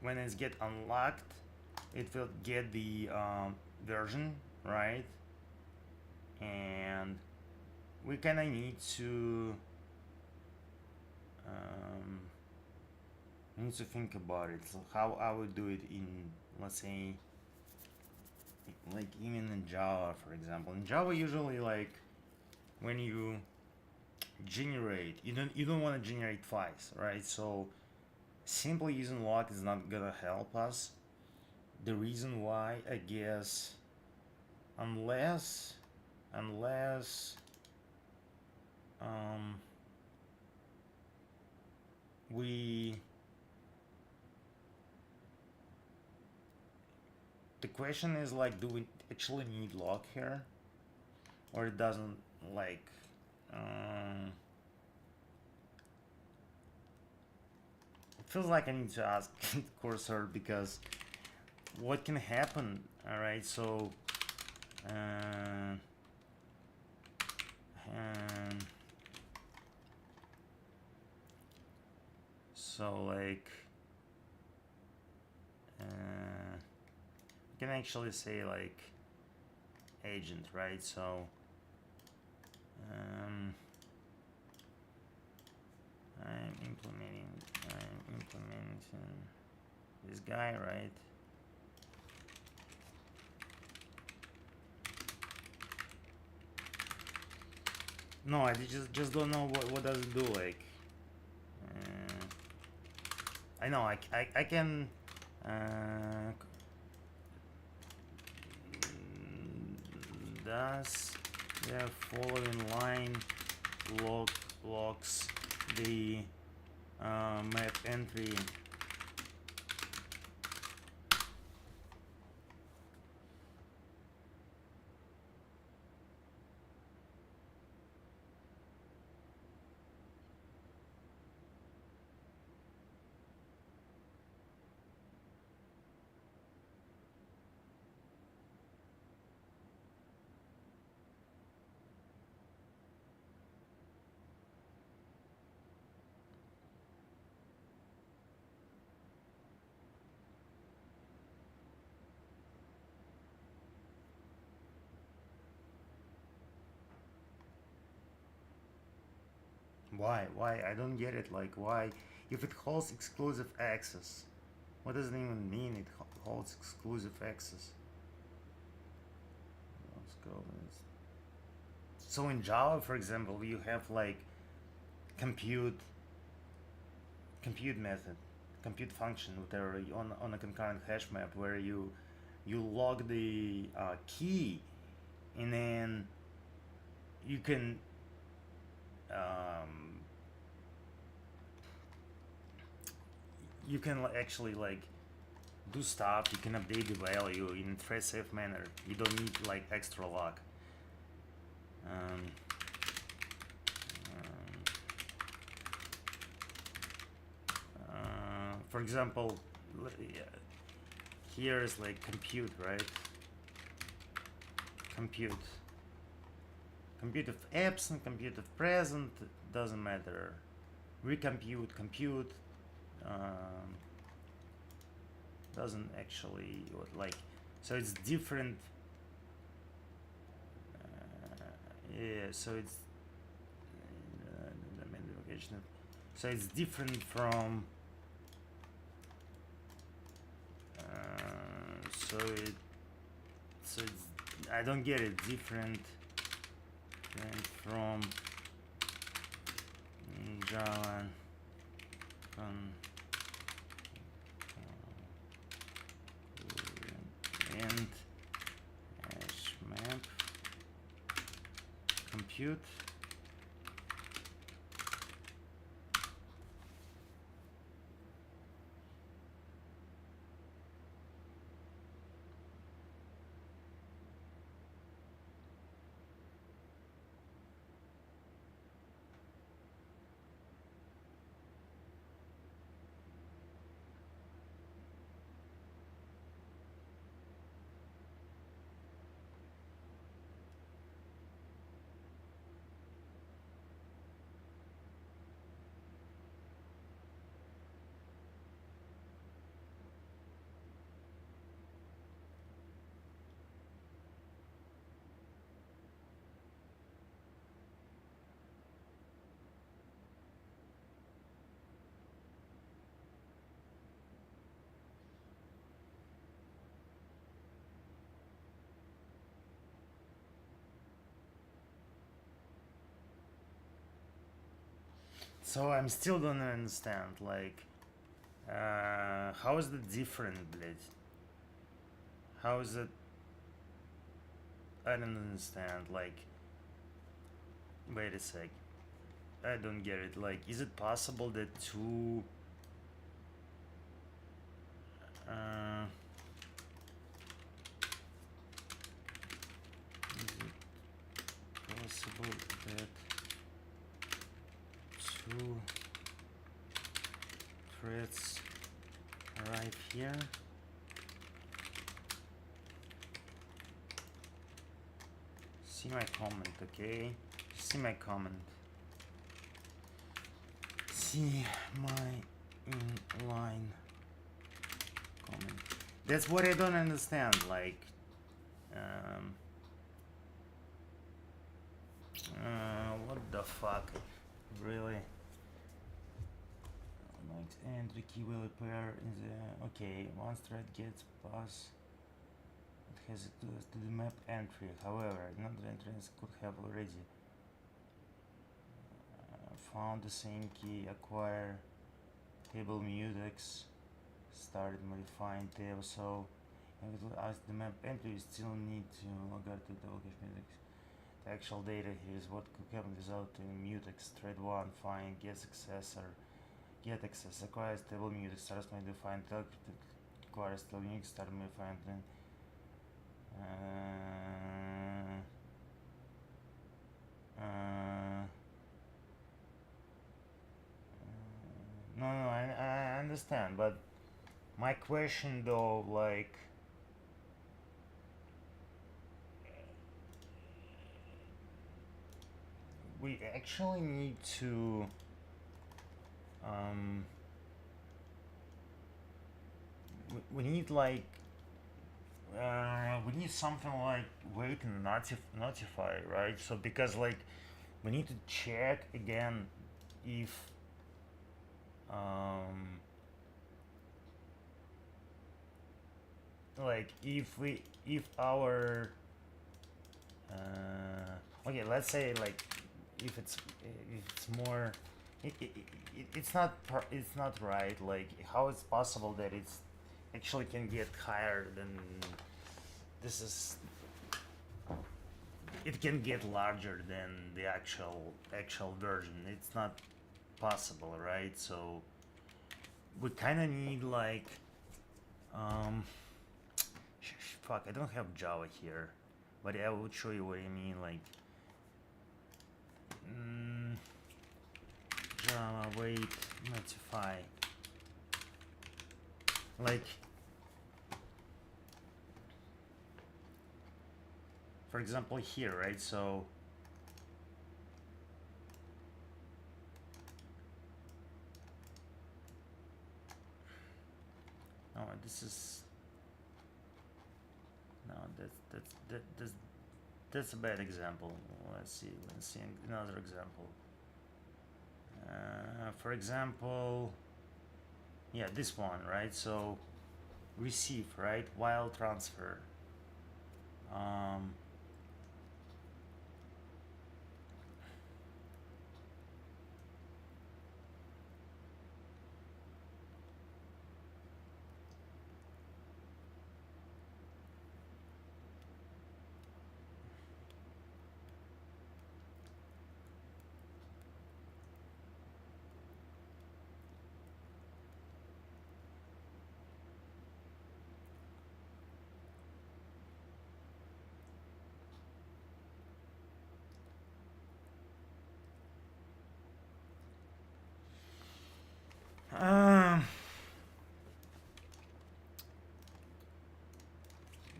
when it's get unlocked, it will get the version, right? And we kind of need to think about it. So how I would do it in, let's say, like even in Java, for example. In Java, usually like when you generate, you don't want to generate twice, right? So simply using lock is not gonna help us. The reason why, I guess, unless we the question is like, do we actually need lock here, or it doesn't, like it feels like I need to ask cursor, because what can happen, all right? So like you can actually say like agent, right? So I'm implementing this guy, right? No, I just don't know what does it do, like I know I can does the following line locks the map entry. Why? I don't get it. Like, why? If it holds exclusive access, what does it even mean? It holds exclusive access. Let's go. So in Java, for example, you have like compute method, compute function, whatever, on a concurrent hash map, where you log the key, and then you can actually like do stuff. You can update the value in a thread safe manner. You don't need like extra lock. For example, here is like compute, right? Compute of absent, compute of present, doesn't matter. Recompute, compute, doesn't actually, like, so it's different. Yeah, so it's the main location. So it's different from so it's I don't get it. Different from Java and hash map compute. So I'm still don't understand, like, how is it different, блядь? How is it? I don't understand, like, wait a sec. I don't get it, like, is it possible that two, uh, is it possible that two threads arrive here? See my comment, okay? See my comment. See my inline comment. That's what I don't understand. Like, what the fuck? Really? Next entry key will appear in the. Okay, once thread gets past, it has it to the map entry. However, another entrance could have already found the same key, acquire table mutex, started modifying table. So, as the map entry, you still need to log out to the location mutex. The actual data here is what could happen without mutex. Thread 1 find gets access or get access, acquires table mutex, starts modifying table, acquires table mutex, start modifying then. No, I understand, but my question though, like, we actually need to we need like we need something like wait and notify, right? So because like we need to check again if like if our okay, let's say like if it's more it's not right, like how it's possible that it's actually can get higher than this is, it can get larger than the actual version. It's not possible, right? So we kind of need like fuck, I don't have Java here, but I will show you what I mean, like Java wait notify, like for example here, right? So no, this is no, that's a bad example. Let's see another example. For example, yeah, this one, right? So receive, right, while transfer.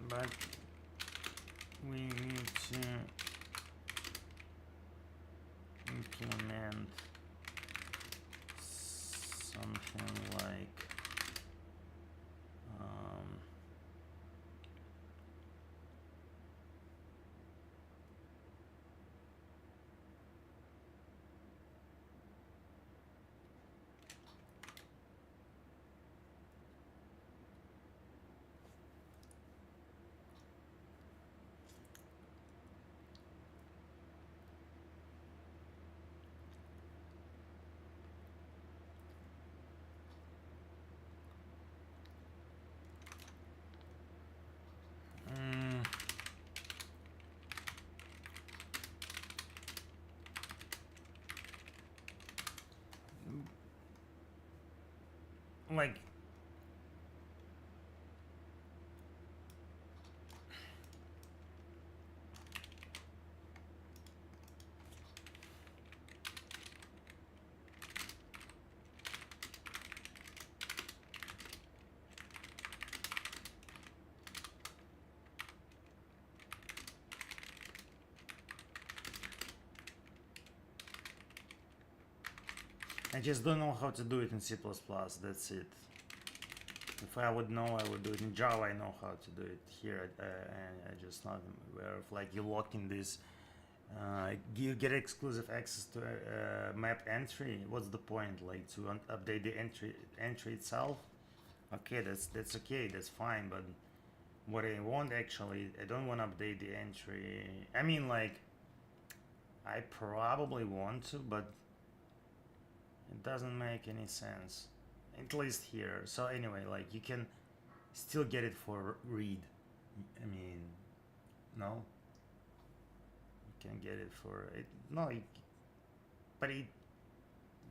But we need to implement something like like I just don't know how to do it in C++. That's it. If I would know, I would do it in Java. I know how to do it here, and I just not aware of, like, you lock in this. You get exclusive access to map entry. What's the point? Like, to update the entry itself? Okay, that's okay. That's fine. But what I want, actually, I don't want to update the entry. I mean, like, I probably want to, but it doesn't make any sense, at least here. So anyway, like, you can still get it for read. I mean, no, you can get it for it. No, but it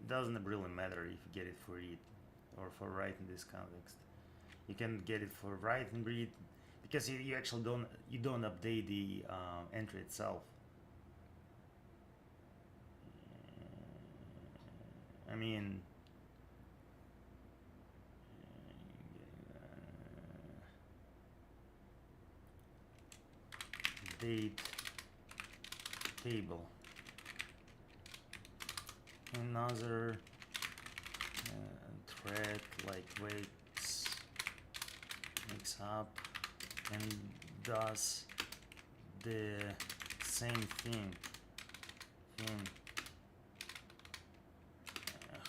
doesn't really matter if you get it for read or for write in this context. You can get it for write and read because you actually don't update the entry itself. I mean, date table, another thread like wakes up and does the same thing.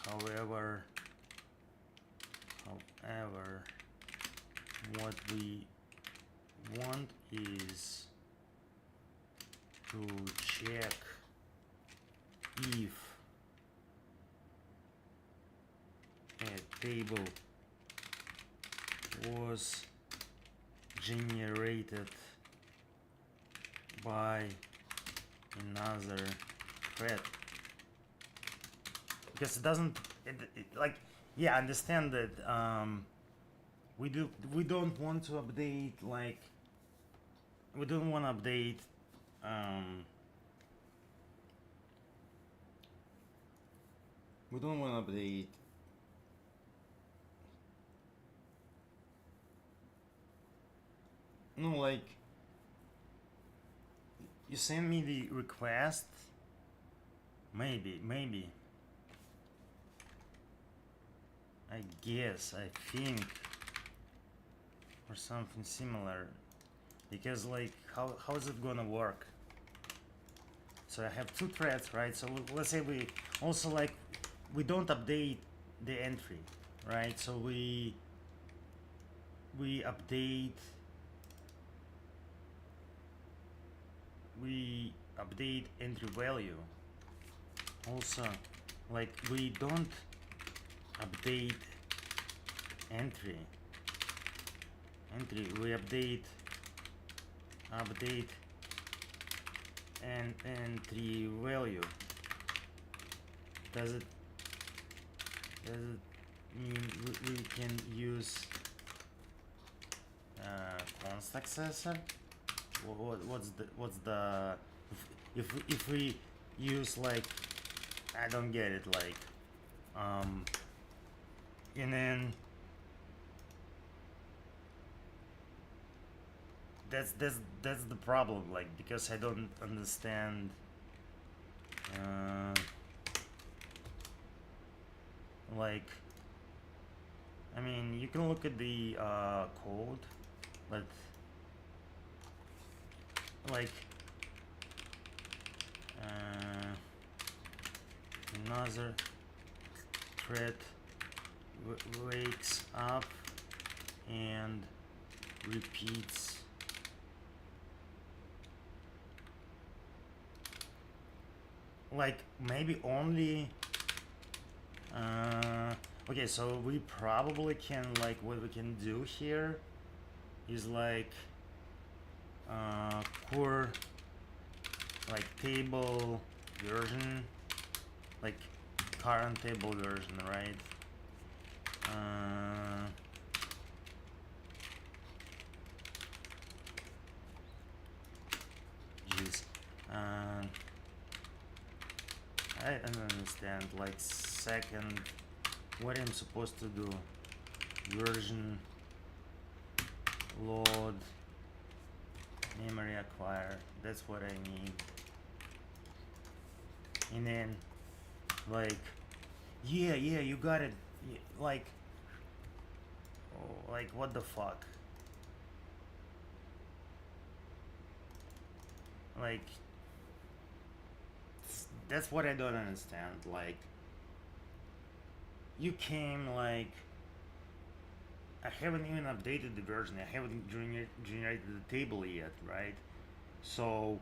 However, what we want is to check if a table was generated by another thread. Because it doesn't, like, yeah, I understand that we don't want to update, like, we don't want to update we don't want to update no, like, you send me the request, maybe I guess, I think, or something similar, because, like, how is it gonna work? So I have two threads, right? So let's say we also, like, we don't update the entry, right? So we update entry value. Also, like, we don't update entry, we update and entry value. Does it mean we can use const accessor? What's the if we use, like, I don't get it, like, and then that's the problem, like, because I don't understand like, I mean, you can look at the code, but, like, another thread wakes up and repeats like maybe only okay, so we probably can, like, what we can do here is, like, core, like, table version, like current table version, right? Jeez. I don't understand. Like second, what I'm supposed to do? Version load memory acquire. That's what I need. And then like yeah, you got it. Like oh, like what the fuck? Like that's what I don't understand. Like you came like I haven't even updated the version. I haven't generated the table yet, right? So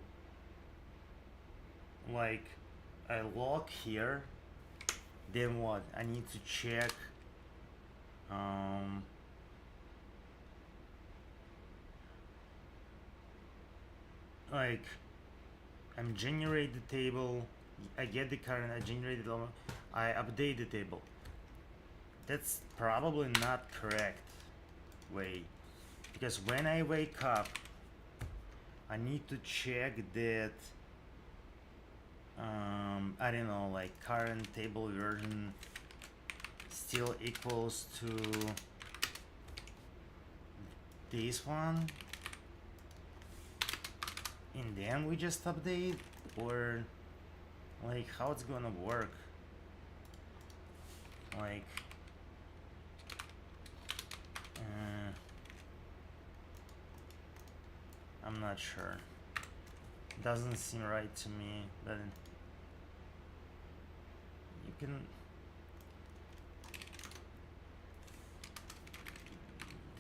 like I log here, then what? I need to check like I'm generate the table, I get the current, I generate the I update the table. That's probably not correct way, because when I wake up I need to check that I don't know, like current table version still equals to this one, and then we just update, or like how it's gonna work. Like I'm not sure. Doesn't seem right to me. But you can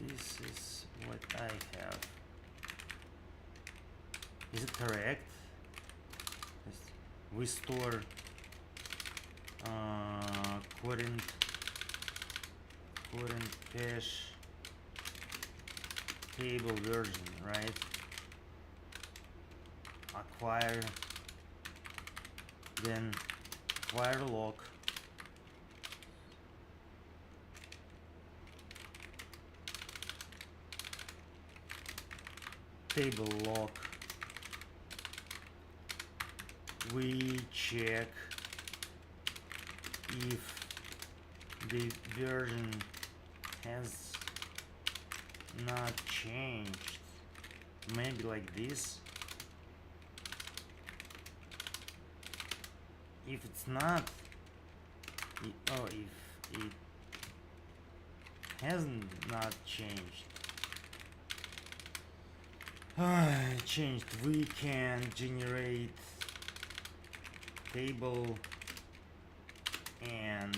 this is what I have. Is it correct? We store current cache table version, right? Acquire, then acquire log, table log. We check if the version has not changed. Maybe like this. If it's not, if it hasn't not changed, changed, we can generate table and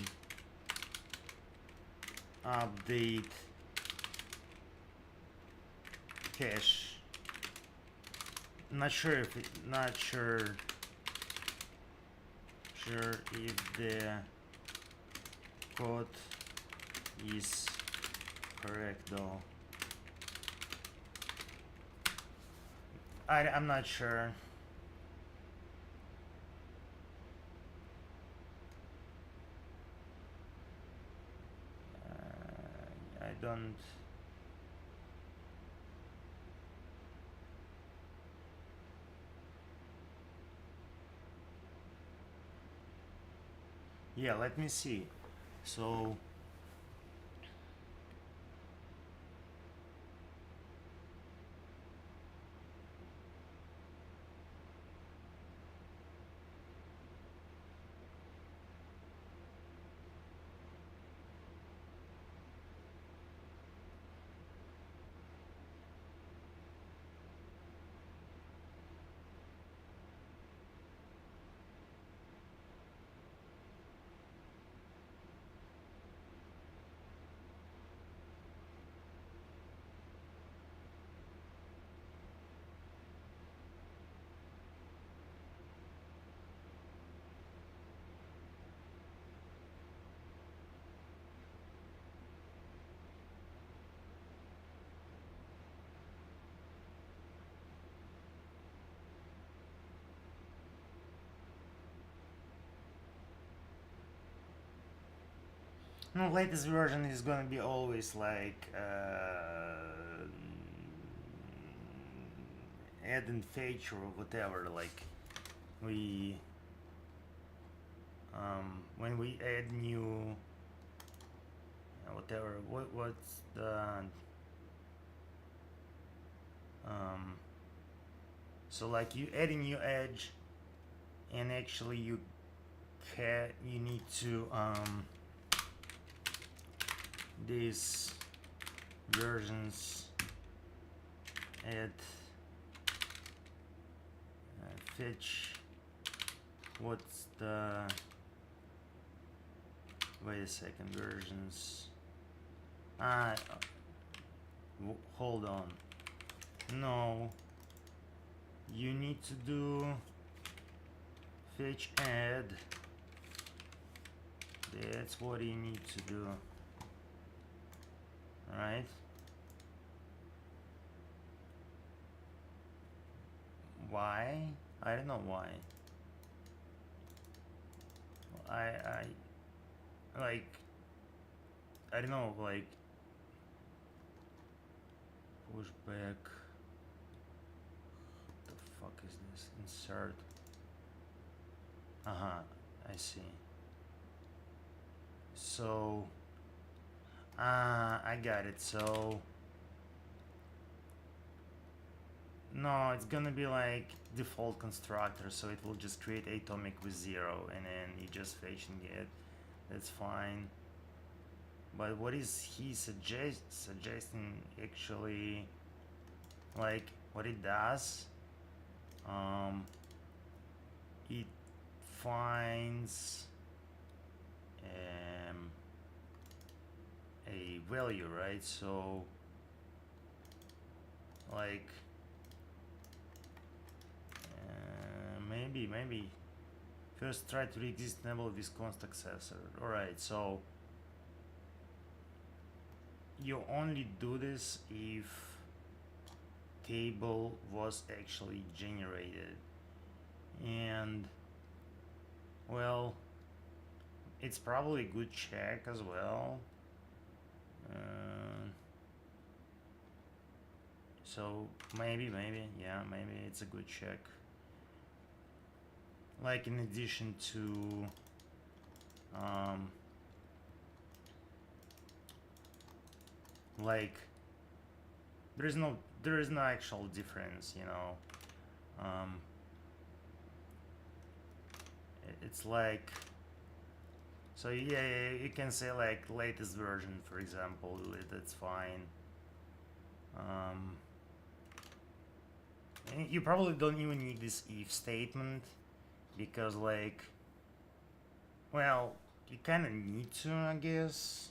update cache. Not sure if if the code is correct though. I'm not sure. I don't. Yeah, let me see. So No, latest version is gonna be always like add and feature or whatever. Like we when we add new whatever. What's the so like you add a new edge, and actually you need to these versions add fetch. What's the wait a second, versions hold on, no, you need to do fetch add. That's what you need to do. Alright, why? I don't know why. I like, I don't know, like push back. What the fuck is this? Insert. I see. So I got it. So no, it's gonna be like default constructor, so it will just create atomic with 0 and then you just fetching it. That's fine. But what is he suggesting actually? Like what it does, it finds a value, right? So like maybe first try to re-exist enable this const accessor. Alright, so you only do this if table was actually generated, and well, it's probably a good check as well. So maybe yeah, maybe it's a good check. Like in addition to like there is no actual difference, you know. It's like, so yeah, you can say like latest version, for example, that's fine. And you probably don't even need this if statement, because like, well, you kind of need to, I guess,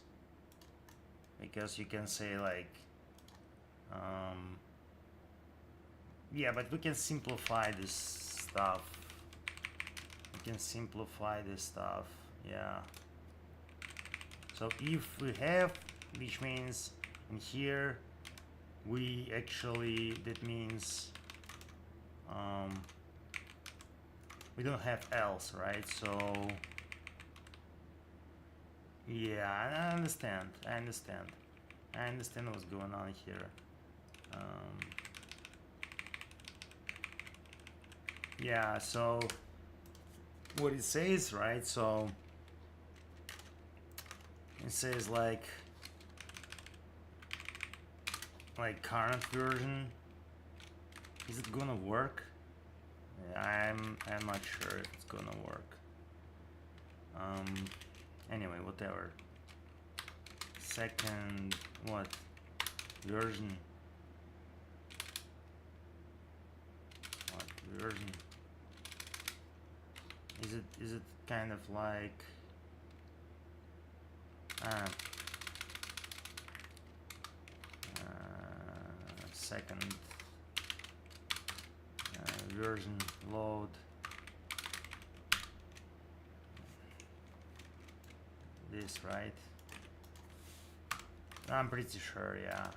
because you can say like yeah, but we can simplify this stuff. Yeah. So if we have, which means in here we actually, that means we don't have else, right? So yeah, I understand what's going on here. Yeah, so what it says, right? So it says like current version. Is it gonna work? I'm not sure if it's gonna work. Anyway, whatever. Second, what version? What version? Is it kind of like second version load this, right? I'm pretty sure, yeah,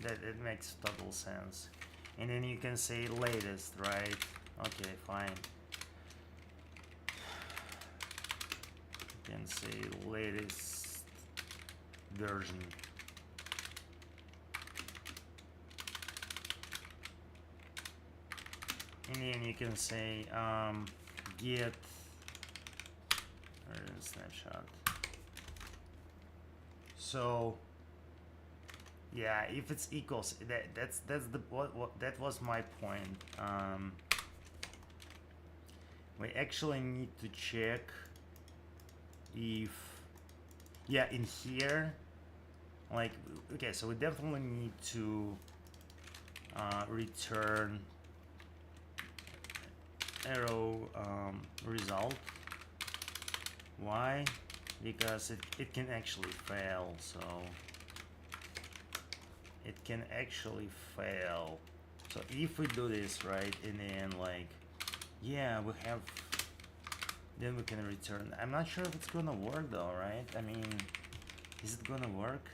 that it makes total sense. And then you can say latest, right? Okay, fine. You can say latest version. And then you can say get snapshot. So yeah, if it's equals, that's the what that was my point. We actually need to check if, yeah, in here, like, okay, so we definitely need to return arrow result. Why? Because it can actually fail, so it can actually fail. So if we do this right, and then like, yeah, we have, then we can return. I'm not sure if it's gonna work though, right? I mean, is it gonna work?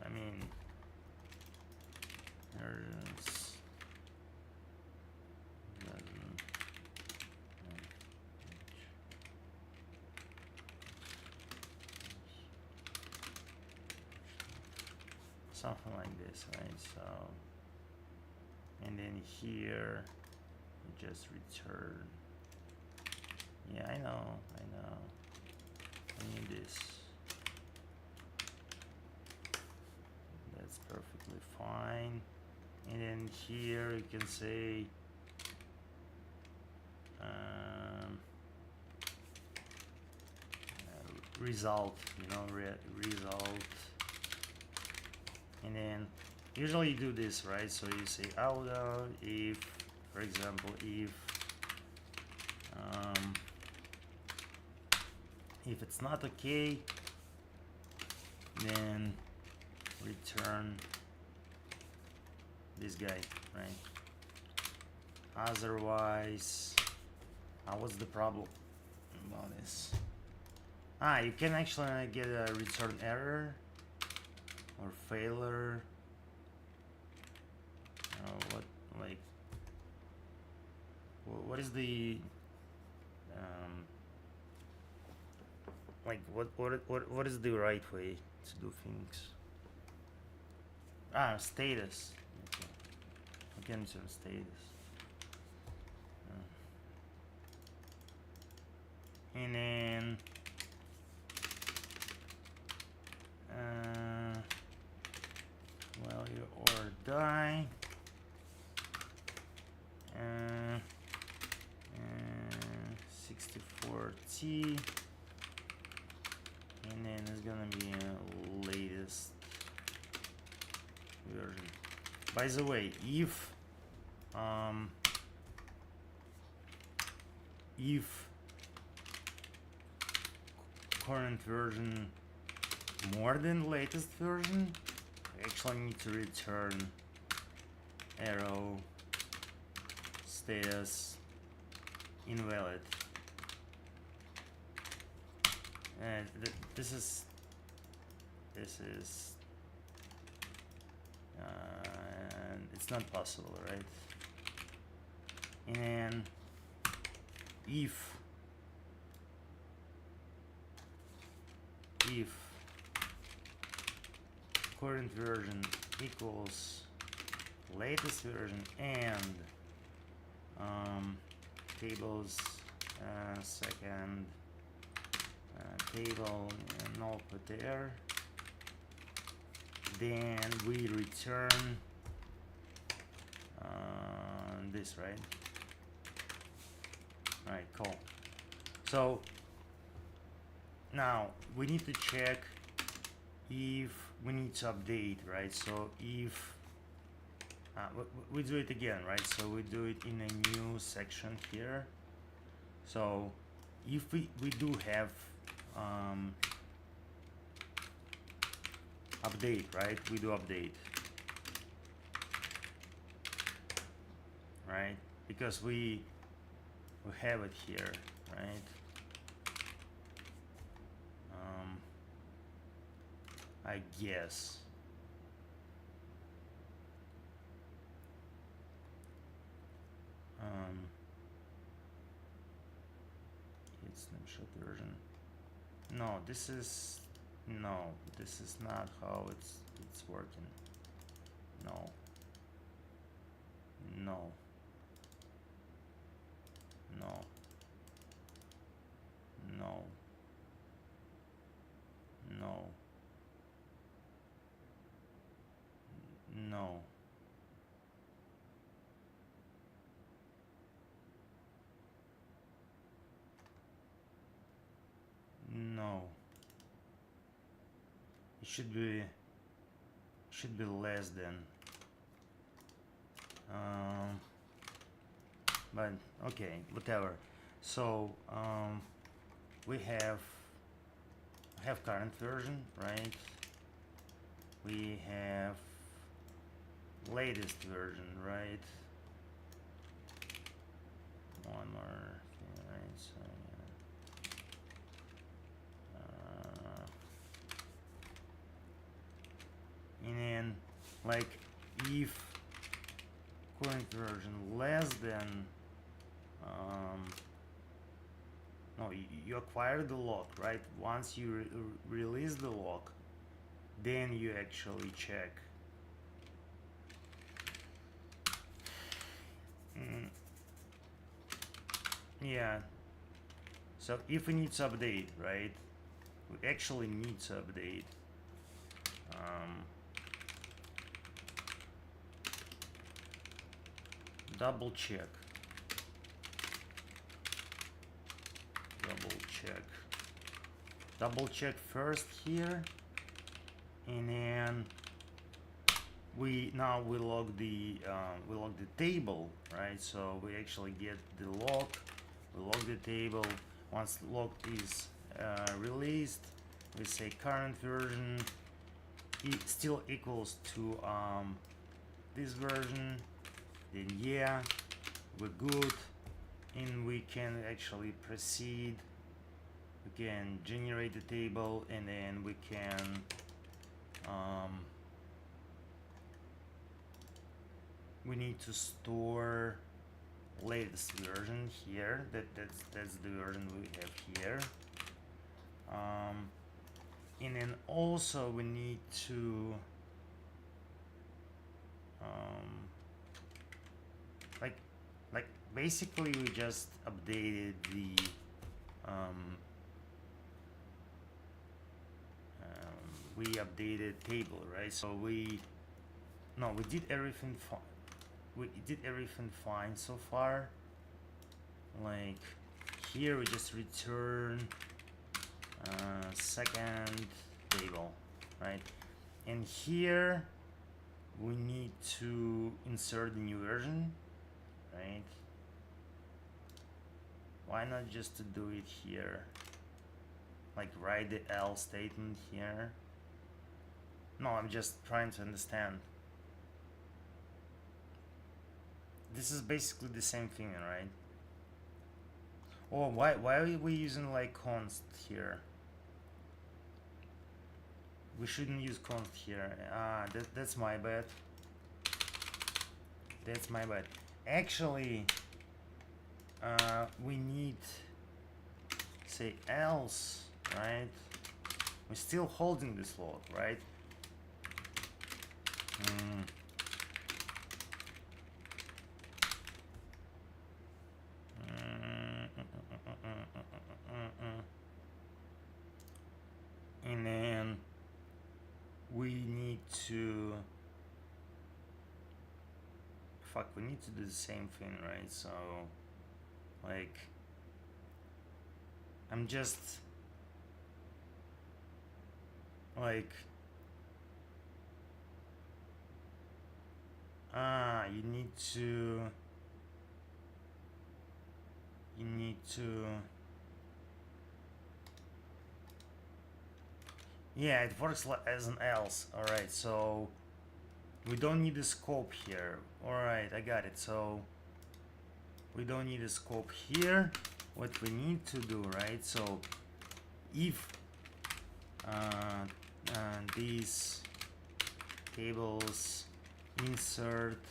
I mean, there's something like this, right? So, and then here we just return. Yeah, I know. I need this. That's perfectly fine. And then here you can say result, result. And then usually you do this, right? So you say auto if, for example, if it's not okay, then return this guy, right? Otherwise, what's the problem about this? You can actually get a return error or failure. What is the what is the right way to do things? Status. Okay. Again, some status. And then well, you or die. 64T, and then it's gonna be a latest version. By the way, if current version more than latest version, we actually need to return arrow status invalid. And this is it's not possible, right? And if current version equals latest version and tables second table null put there, then we return this, right? Alright, cool. So now we need to check if we need to update, right? So if we do it again, right? So we do it in a new section here. So if we do have update, right? We do update, right? Because we have it here, right? I guess. Hit snapshot version. No, this is not how it's working. No. No. No. No. No. No. No. It should be less than. But okay, whatever. So we have current version, right? We have latest version, right? One more thing, right? So yeah. And then like if current version less than no, you acquire the lock, right? Once you release the lock, then you actually check. Yeah. So if we need to update, right? We actually need to update. Double check. Double check first here, and then we log the table, right? So we actually get the lock, we log the table. Once the lock is released, we say current version still equals to this version. Then yeah, we're good, and we can actually proceed. We can generate the table, and then we can we need to store latest version here. That's the version we have here. And then also we need to like basically we just updated the we updated table, right? So we did everything fine. We did everything fine so far. Like here we just return second table, right? And here we need to insert the new version, right? Why not just to do it here? Like write the L statement here. No, I'm just trying to understand. This is basically the same thing, right? Oh, why are we using like const here? We shouldn't use const here. That's my bad. That's my bad. Actually, we need say else, right? We're still holding this lock, right? And then we need to we need to do the same thing, right? So like I'm just like you need to yeah, it works as an else. All right, so we don't need a scope here. All right, I got it. So we don't need a scope here. What we need to do, right? So if these tables insert,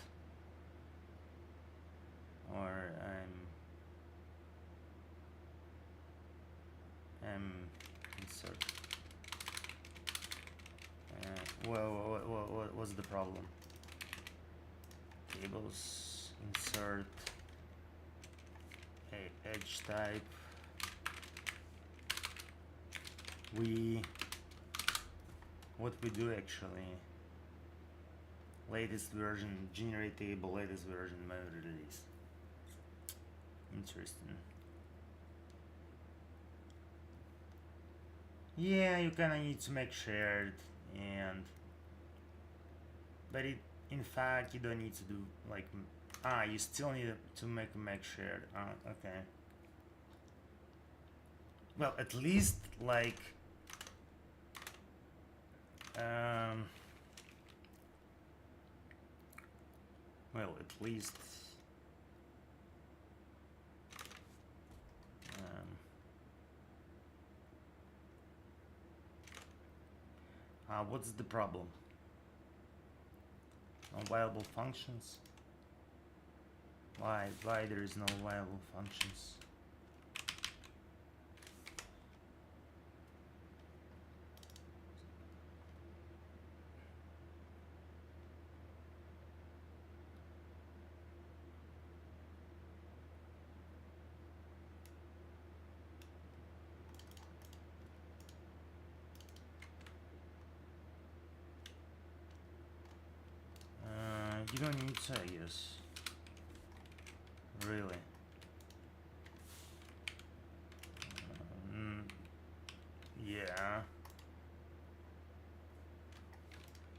or insert. What's the problem? Tables insert a edge type. What we do actually, latest version, generate table, latest version, memory release. Interesting. Yeah, you kinda need to make shared, but in fact you don't need to do like, you still need to make shared. Okay. Well, at least like well, at least what's the problem? Non-viable functions? Why there is no viable functions? You don't need to, I guess. Really? Yeah.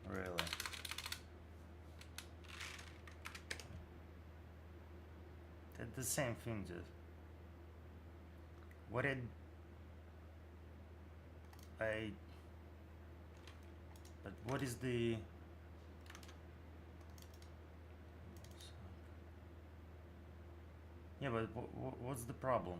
Really? That's the same thing, dude. What did I... But what is the... Yeah, but what's the problem?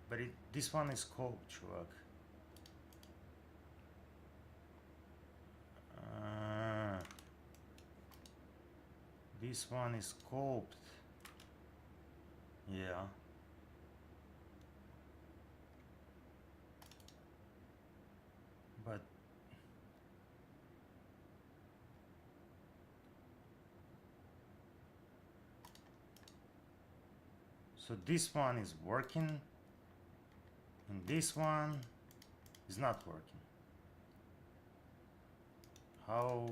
But this one is called, чувак. This one is scoped. Yeah. But so this one is working and this one is not working. How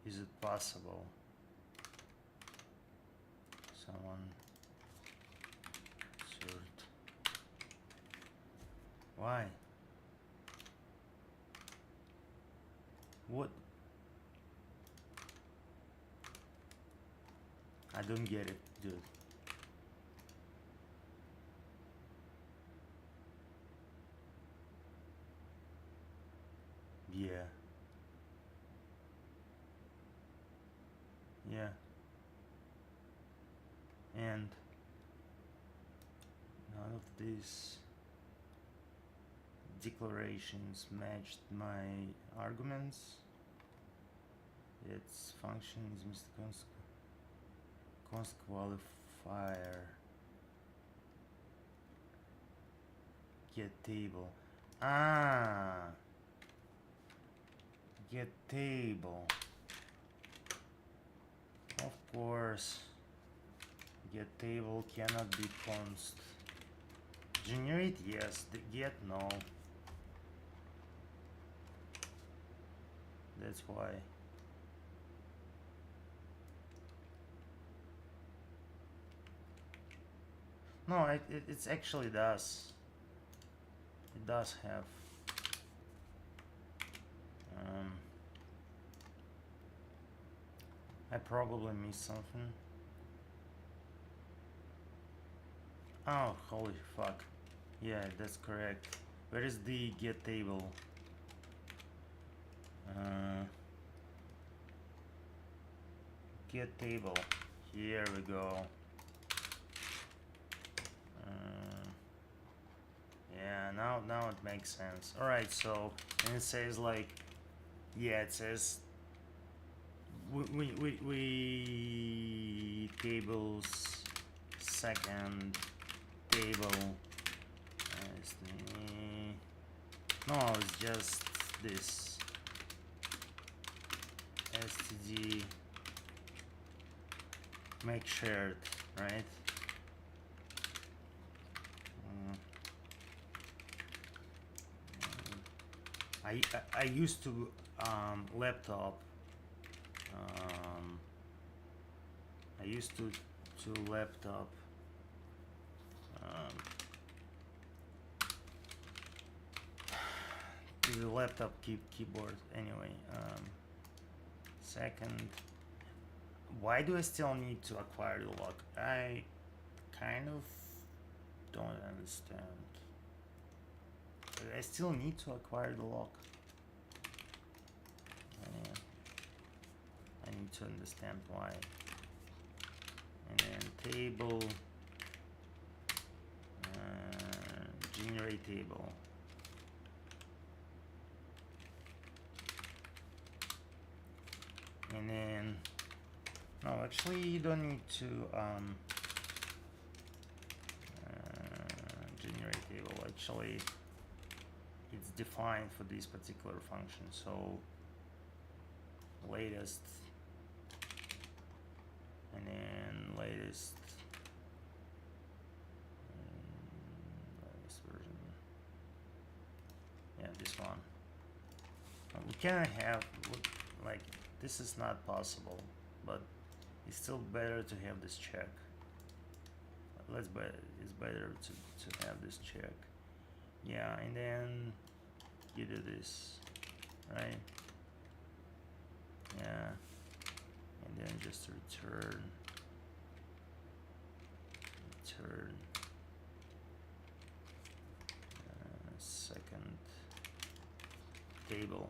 is it possible? Someone insert. Why? What? I don't get it, dude. Yeah. Yeah. And none of these declarations matched my arguments. Its function is Mr. Const qualifier. Get table. Get table. Of course. Get table cannot be const. Generate, yes. The get, no. That's why. No, it's actually does. It does have. I probably missed something. Oh, holy fuck. Yeah, that's correct. Where is the get table? Get table. Here we go. Yeah, now it makes sense. All right, so and it says like, yeah, it says we tables second table. No, it's just this std make shared, right? I used to laptop. I used to laptop. To the laptop keyboard anyway. Second, why do I still need to acquire the lock? I kind of don't understand. I still need to acquire the lock. I need to understand why. And then table, generate table. And then, no, actually you don't need to generate table. Actually, it's defined for this particular function. So latest, and then latest version. Yeah, this one. We cannot have like this is not possible, but it's still better to have this check. It's better to have this check. Yeah, and then you do this, right? Yeah, and then just return second table,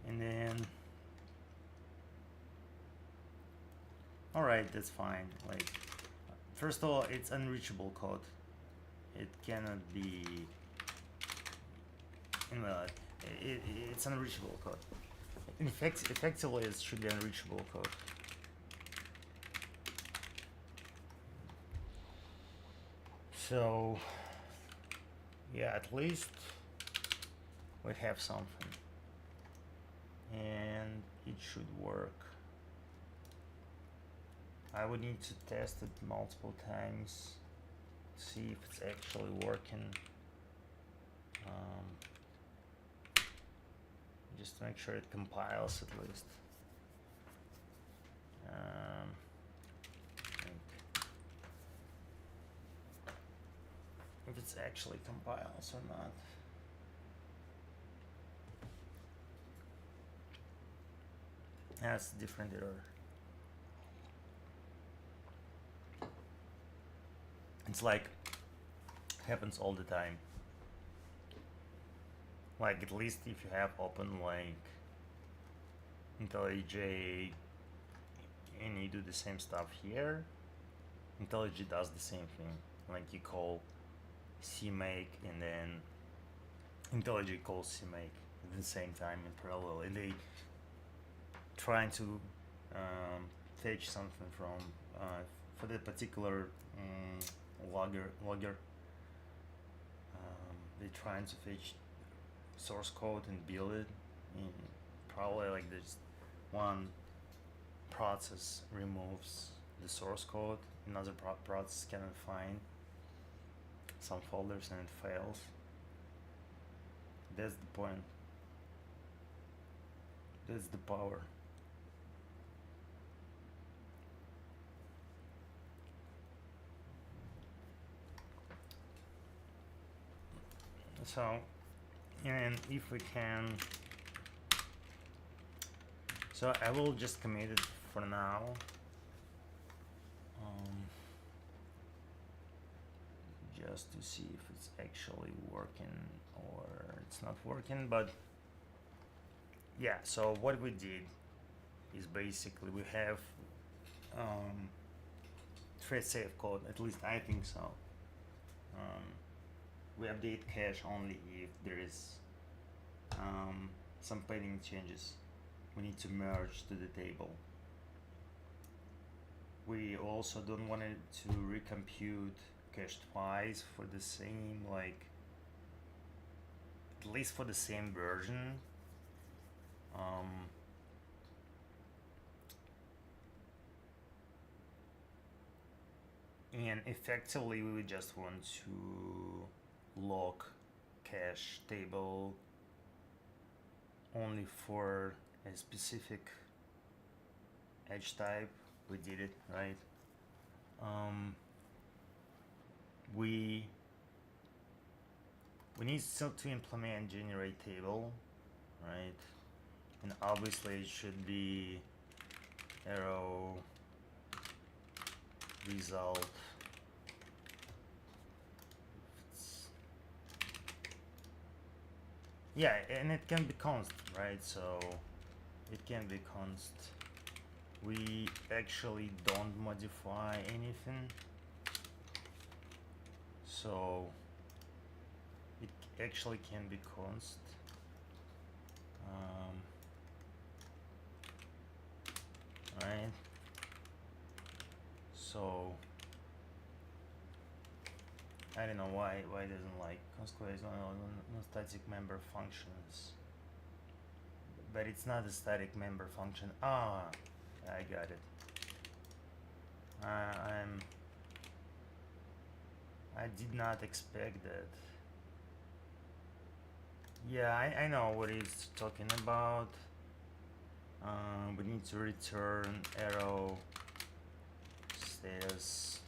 and then all right, that's fine. Like, first of all, it's unreachable code. It cannot be invalid. It's unreachable code. In fact, effectively, it should be unreachable code. So, yeah, at least we have something, and it should work. I would need to test it multiple times, see if it's actually working. Just to make sure it compiles at least. If it's actually compiles or not. That's a different error. It's like happens all the time. Like, at least if you have open like IntelliJ and you do the same stuff here, IntelliJ does the same thing. Like, you call cmake and then IntelliJ calls cmake at the same time in parallel, and they trying to fetch something from for the particular logger. They're trying to fetch source code and build it in probably like this one process removes the source code, another process cannot find some folders and it fails. That's the point. That's the power. So, and if we can So I will just commit it for now. Just to see if it's actually working or it's not working, but yeah, so what we did is basically we have thread safe code, at least I think so. We update cache only if there is some pending changes we need to merge to the table. We also don't want it to recompute cache twice for the same, like, at least for the same version. And effectively we just want to lock cache table only for a specific edge type. We did it, right? We need still to implement generate table, right? And obviously it should be arrow result. Yeah, and it can be const, right? So it can be const. We actually don't modify anything, so it actually can be const. Right? So I don't know why it doesn't like const queries on non-static member functions, but it's not a static member function. Ah, I got it. I did not expect that. Yeah, I know what he's talking about. We need to return arrow status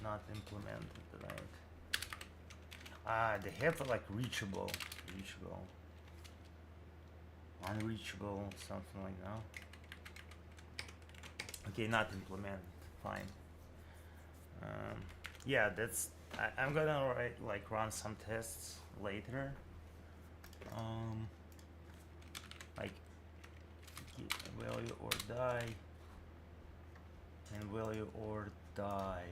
not implemented, right? They have like reachable, unreachable, something like that. Okay, not implemented, fine. Yeah, that's, I'm gonna run some tests later. Like value or die, and value or die.